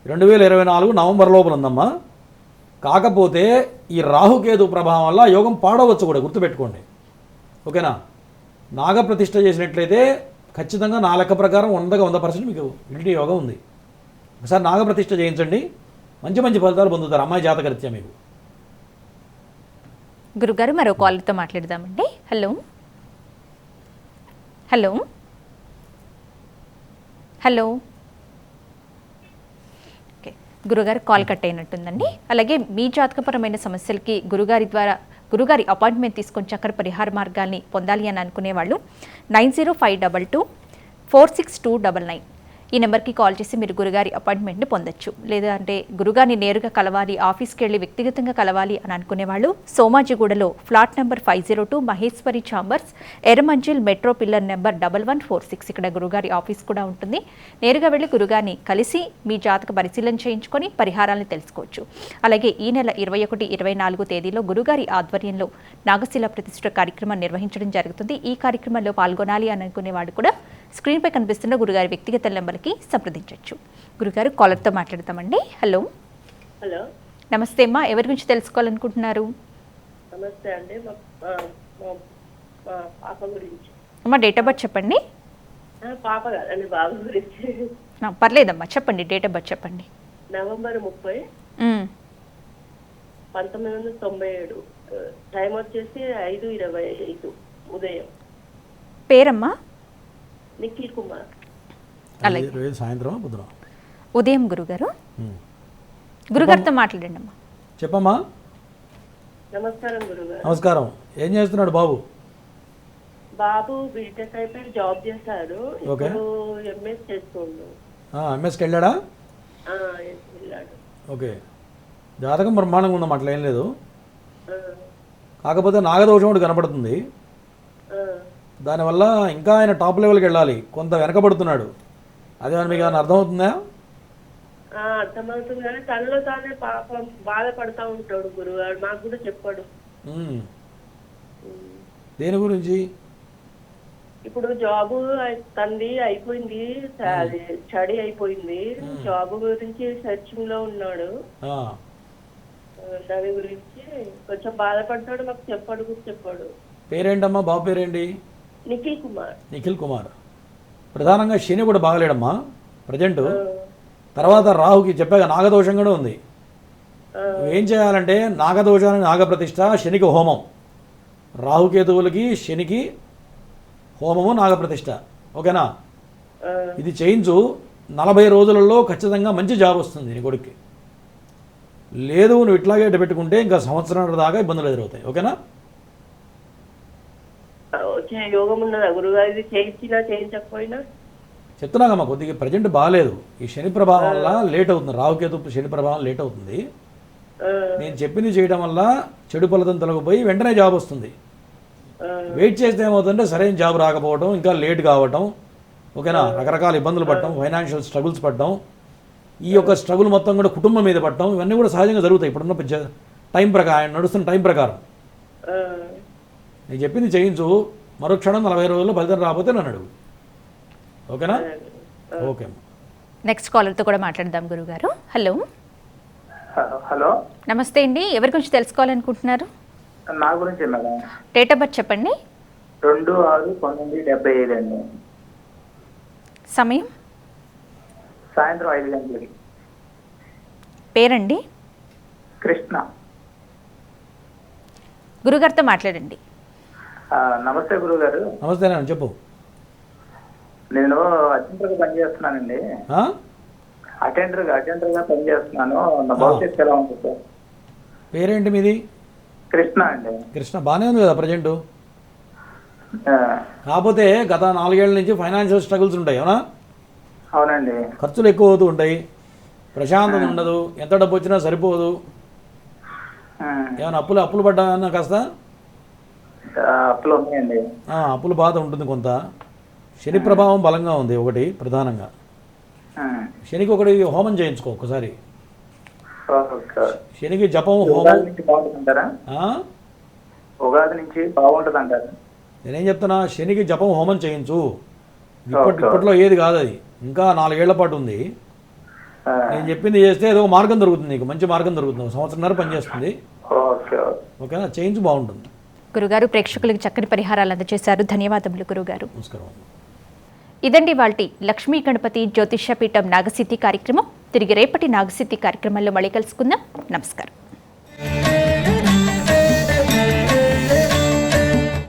2024 నవంబర్ లోపల ఉందమ్మా. కాకపోతే ఈ రాహుకేతు ప్రభావం వల్ల యోగం పాడవచ్చు కూడా, గుర్తుపెట్టుకోండి. ఓకేనా? నాగప్రతిష్ఠ చేసినట్లయితే ఖచ్చితంగా నా లెక్క ప్రకారం 100కి 100% మీకు ఇంటి యోగం ఉంది. ఒకసారి నాగప్రతిష్ఠ చేయించండి, మంచి మంచి ఫలితాలు పొందుతారు అమ్మాయి జాతకరీత్యా మీకు. గురుగారు మరో కాల్తో మాట్లాడదామండి. హలో. హలో. హలో. ఓకే, గురుగారు కాల్ కట్ అయినట్టుందండి. అలాగే మీ జాతకపరమైన సమస్యలకి గురుగారి అపాయింట్మెంట్ తీసుకొని చక్కటి పరిహార మార్గాల్ని పొందాలి అని అనుకునే వాళ్ళు 9052446299 ఈ నెంబర్కి కాల్ చేసి మీరు గురుగారి అపాయింట్మెంట్ని పొందొచ్చు. లేదా అంటే గురుగారిని నేరుగా కలవాలి, ఆఫీస్కి వెళ్ళి వ్యక్తిగతంగా కలవాలి అని అనుకునే వాళ్ళు సోమాజిగూడలో flat number 502 Maheshwari chambers, Erramanzil metro pillar number 1146 ఇక్కడ గురుగారి ఆఫీస్ కూడా ఉంటుంది. నేరుగా వెళ్ళి గురుగారిని కలిసి మీ జాతక పరిశీలన చేయించుకొని పరిహారాలను తెలుసుకోవచ్చు. అలాగే ఈ నెల 21, 24 తేదీలో గురుగారి ఆధ్వర్యంలో నాగశిల ప్రతిష్ఠ కార్యక్రమం నిర్వహించడం జరుగుతుంది. ఈ కార్యక్రమంలో పాల్గొనాలి అని అనుకునేవాడు కూడా స్క్రీన్పై కనిపిస్తున్న గురుగారి వ్యక్తిగత నెంబర్కి సంప్రదించవచ్చు. గురుగారు కాలర్తో మాట్లాడతామండి. హలో. హలో, నమస్తే అమ్మా, ఎవరి గురించి తెలుసుకోవాలనుకుంటున్నారు? నమస్తే అండి. మా పాప గురించి. అమ్మా డేట్ ఆఫ్ బర్త్ చెప్పండి. పాప కాదండి, బాబు గురించి. పర్లేదమ్మా చెప్పండి, డేట్ ఆఫ్ బర్త్ చెప్పండి. నవంబర్ 30, 1997. టైం వచ్చేసి 5:25 ఉదయం. పేరమ్మా? నిఖిల్ కుమార్. అలాగే సాయంత్రం పొద్దున ఉదయం. గురుగారు గురుగారితో మాట్లాడండి అమ్మా. చెప్పమ్మా. నమస్కారం గురుగారు. నమస్కారం. ఏం చేస్తున్నాడు బాబు? బాబు బీటెక్ అయిపోయి జాబ్ చేశాడు. ఇప్పుడు ఎంఎస్ చేస్తుండు. ఎంఎస్కి వెళ్ళాడా? వెళ్ళాడు. ఓకే, జాతకం బ్రహ్మాండంగా ఉందమ్మా, అట్లా ఏం లేదు. కాకపోతే నాగదోషం ఒకటి కనపడుతుంది. దానివల్ల ఇంకా ఆయన టాప్ లెవెల్కి వెళ్ళాలి, కొంత వెనకబడుతున్నాడు. అదే మీకు ఏమైనా అర్థమవుతుందా? అర్థమవుతుంది, కానీ తనలో తానే పాపం బాధపడతా ఉంటాడు గురుగారు. మాకు కూడా చెప్పాడు. దేని గురించి? ఇప్పుడు జాబు తంది అయిపోయింది, స్టడీ అయిపోయింది, జాబ్ గురించి సెర్చింగ్ లో ఉన్నాడు. దాని గురించి కొంచెం బాధపడతాడు, మాకు చెప్పాడు. పేరేంటమ్మా బాబు? పేరేంటి? నిఖిల్ కుమార్. నిఖిల్ కుమార్. ప్రధానంగా శని కూడా బాగలేడమ్మా ప్రజెంట్. తర్వాత రాహుకి చెప్పాక నాగదోషం కూడా ఉంది. ఏం చేయాలంటే నాగదోషానికి నాగప్రతిష్ఠ, శనికి హోమం. రాహుకేతువులకి శనికి హోమము నాగప్రతిష్ఠ. ఓకేనా? ఇది చేయించు. 40 రోజులలో ఖచ్చితంగా మంచి జాబ్ వస్తుంది నీ కొడుక్కి. లేదు నువ్వు ఇట్లాగే పెట్టుకుంటే ఇంకా సంవత్సరం దాకా ఇబ్బందులు ఎదురవుతాయి. ఓకేనా? వచ్చే యోగం ఉన్నదా గురుగారు? ఇది చేయించినా చేయించకపోయినా చెప్తున్నాకమ్మా, కొద్దిగా ప్రజెంట్ బాగాలేదు. ఈ శని ప్రభావం వల్ల లేట్ అవుతుంది. రాహుకేతు శని ప్రభావం లేట్ అవుతుంది. నేను చెప్పింది చేయడం వల్ల చెడు ఫలితం తొలగిపోయి వెంటనే జాబ్ వస్తుంది. వెయిట్ చేస్తే ఏమవుతుందంటే సరైన జాబ్ రాకపోవడం, ఇంకా లేట్ కావటం. ఓకేనా? రకరకాల ఇబ్బందులు పడటం, ఫైనాన్షియల్ స్ట్రగుల్స్ పడటం, ఈ యొక్క స్ట్రగుల్ మొత్తం కూడా కుటుంబం మీద పడటం, ఇవన్నీ కూడా సహజంగా జరుగుతాయి ఇప్పుడున్న టైం ప్రకారం, ఆయన నడుస్తున్న టైం ప్రకారం. నేను చెప్పింది చేయించు. మరుక్షణం 40 రోజుల్లో ఫలితం రాకపోతే నన్ను అడుగు. ఓకేనా? ఓకే. నెక్స్ట్ కాలర్తో కూడా మాట్లాడదాం గురుగారు. హలో. హలో, నమస్తే అండి. ఎవరి గురించి తెలుసుకోవాలనుకుంటున్నారు? నా గురించి మేడం. డేట్ ఆఫ్ బర్త్ చెప్పండి. 2/6/1975 అండి. సమయం? సాయంత్రం 5 గంటలకి. పేరండి? కృష్ణ. గురుగారితో మాట్లాడండి. నమస్తే గురుగారు. నమస్తే, చెప్పు. నేను అటెండర్గా పనిచేస్తున్నానండి. అటెండర్గా పనిచేస్తున్నాను. నా భవిష్యత్తు ఎలా ఉంటుంది సార్? పేరేంటి మీది? కృష్ణ అండి. కృష్ణ బాగానే ఉంది కదా ప్రజెంట్. కాకపోతే గత 4 ఏళ్ల నుంచి ఫైనాన్షియల్ స్ట్రగుల్స్ ఉంటాయి. అవునా? అవునండి. ఖర్చులు ఎక్కువ అవుతూ ఉంటాయి, ప్రశాంతత ఉండదు, ఎంత డబ్బు వచ్చినా సరిపోదు. ఏమైనా అప్పులు పడ్డా కాస్త? అప్పులు ఉన్నాయండి. అప్పుల బాధ ఉంటుంది కొంత. శని ప్రభావం బలంగా ఉంది ఒకటి ప్రధానంగా. శనికి ఒకటి హోమం చేయించుకో ఒకసారి. శనికి జపం హోమం. ఉగాది నుంచి బాగుంటుంది అంటారు. నేనేం చెప్తున్నా, శనికి జపం హోమం చేయించు. ఇప్పట్లో ఏది కాదు అది, ఇంకా 4 ఏళ్ల పాటు ఉంది. నేను చెప్పింది చేస్తే ఏదో మార్గం దొరుకుతుంది, నీకు మంచి మార్గం దొరుకుతుంది. 1.5 సంవత్సరం పనిచేస్తుంది. ఓకేనా? చేయించు, బాగుంటుంది. గురుగారు ప్రేక్షకులకు చక్కని పరిహారాలు అందజేశారు. ధన్యవాదములు గురుగారు. నమస్కారం. ఇదండి వాల్టి లక్ష్మీ గణపతి జ్యోతిష్య పీఠం నాగసిద్ధి కార్యక్రమం. తిరిగి రేపటి నాగసిద్ధి కార్యక్రమంలో మళ్ళీ కలుసుకుందాం. నమస్కారం.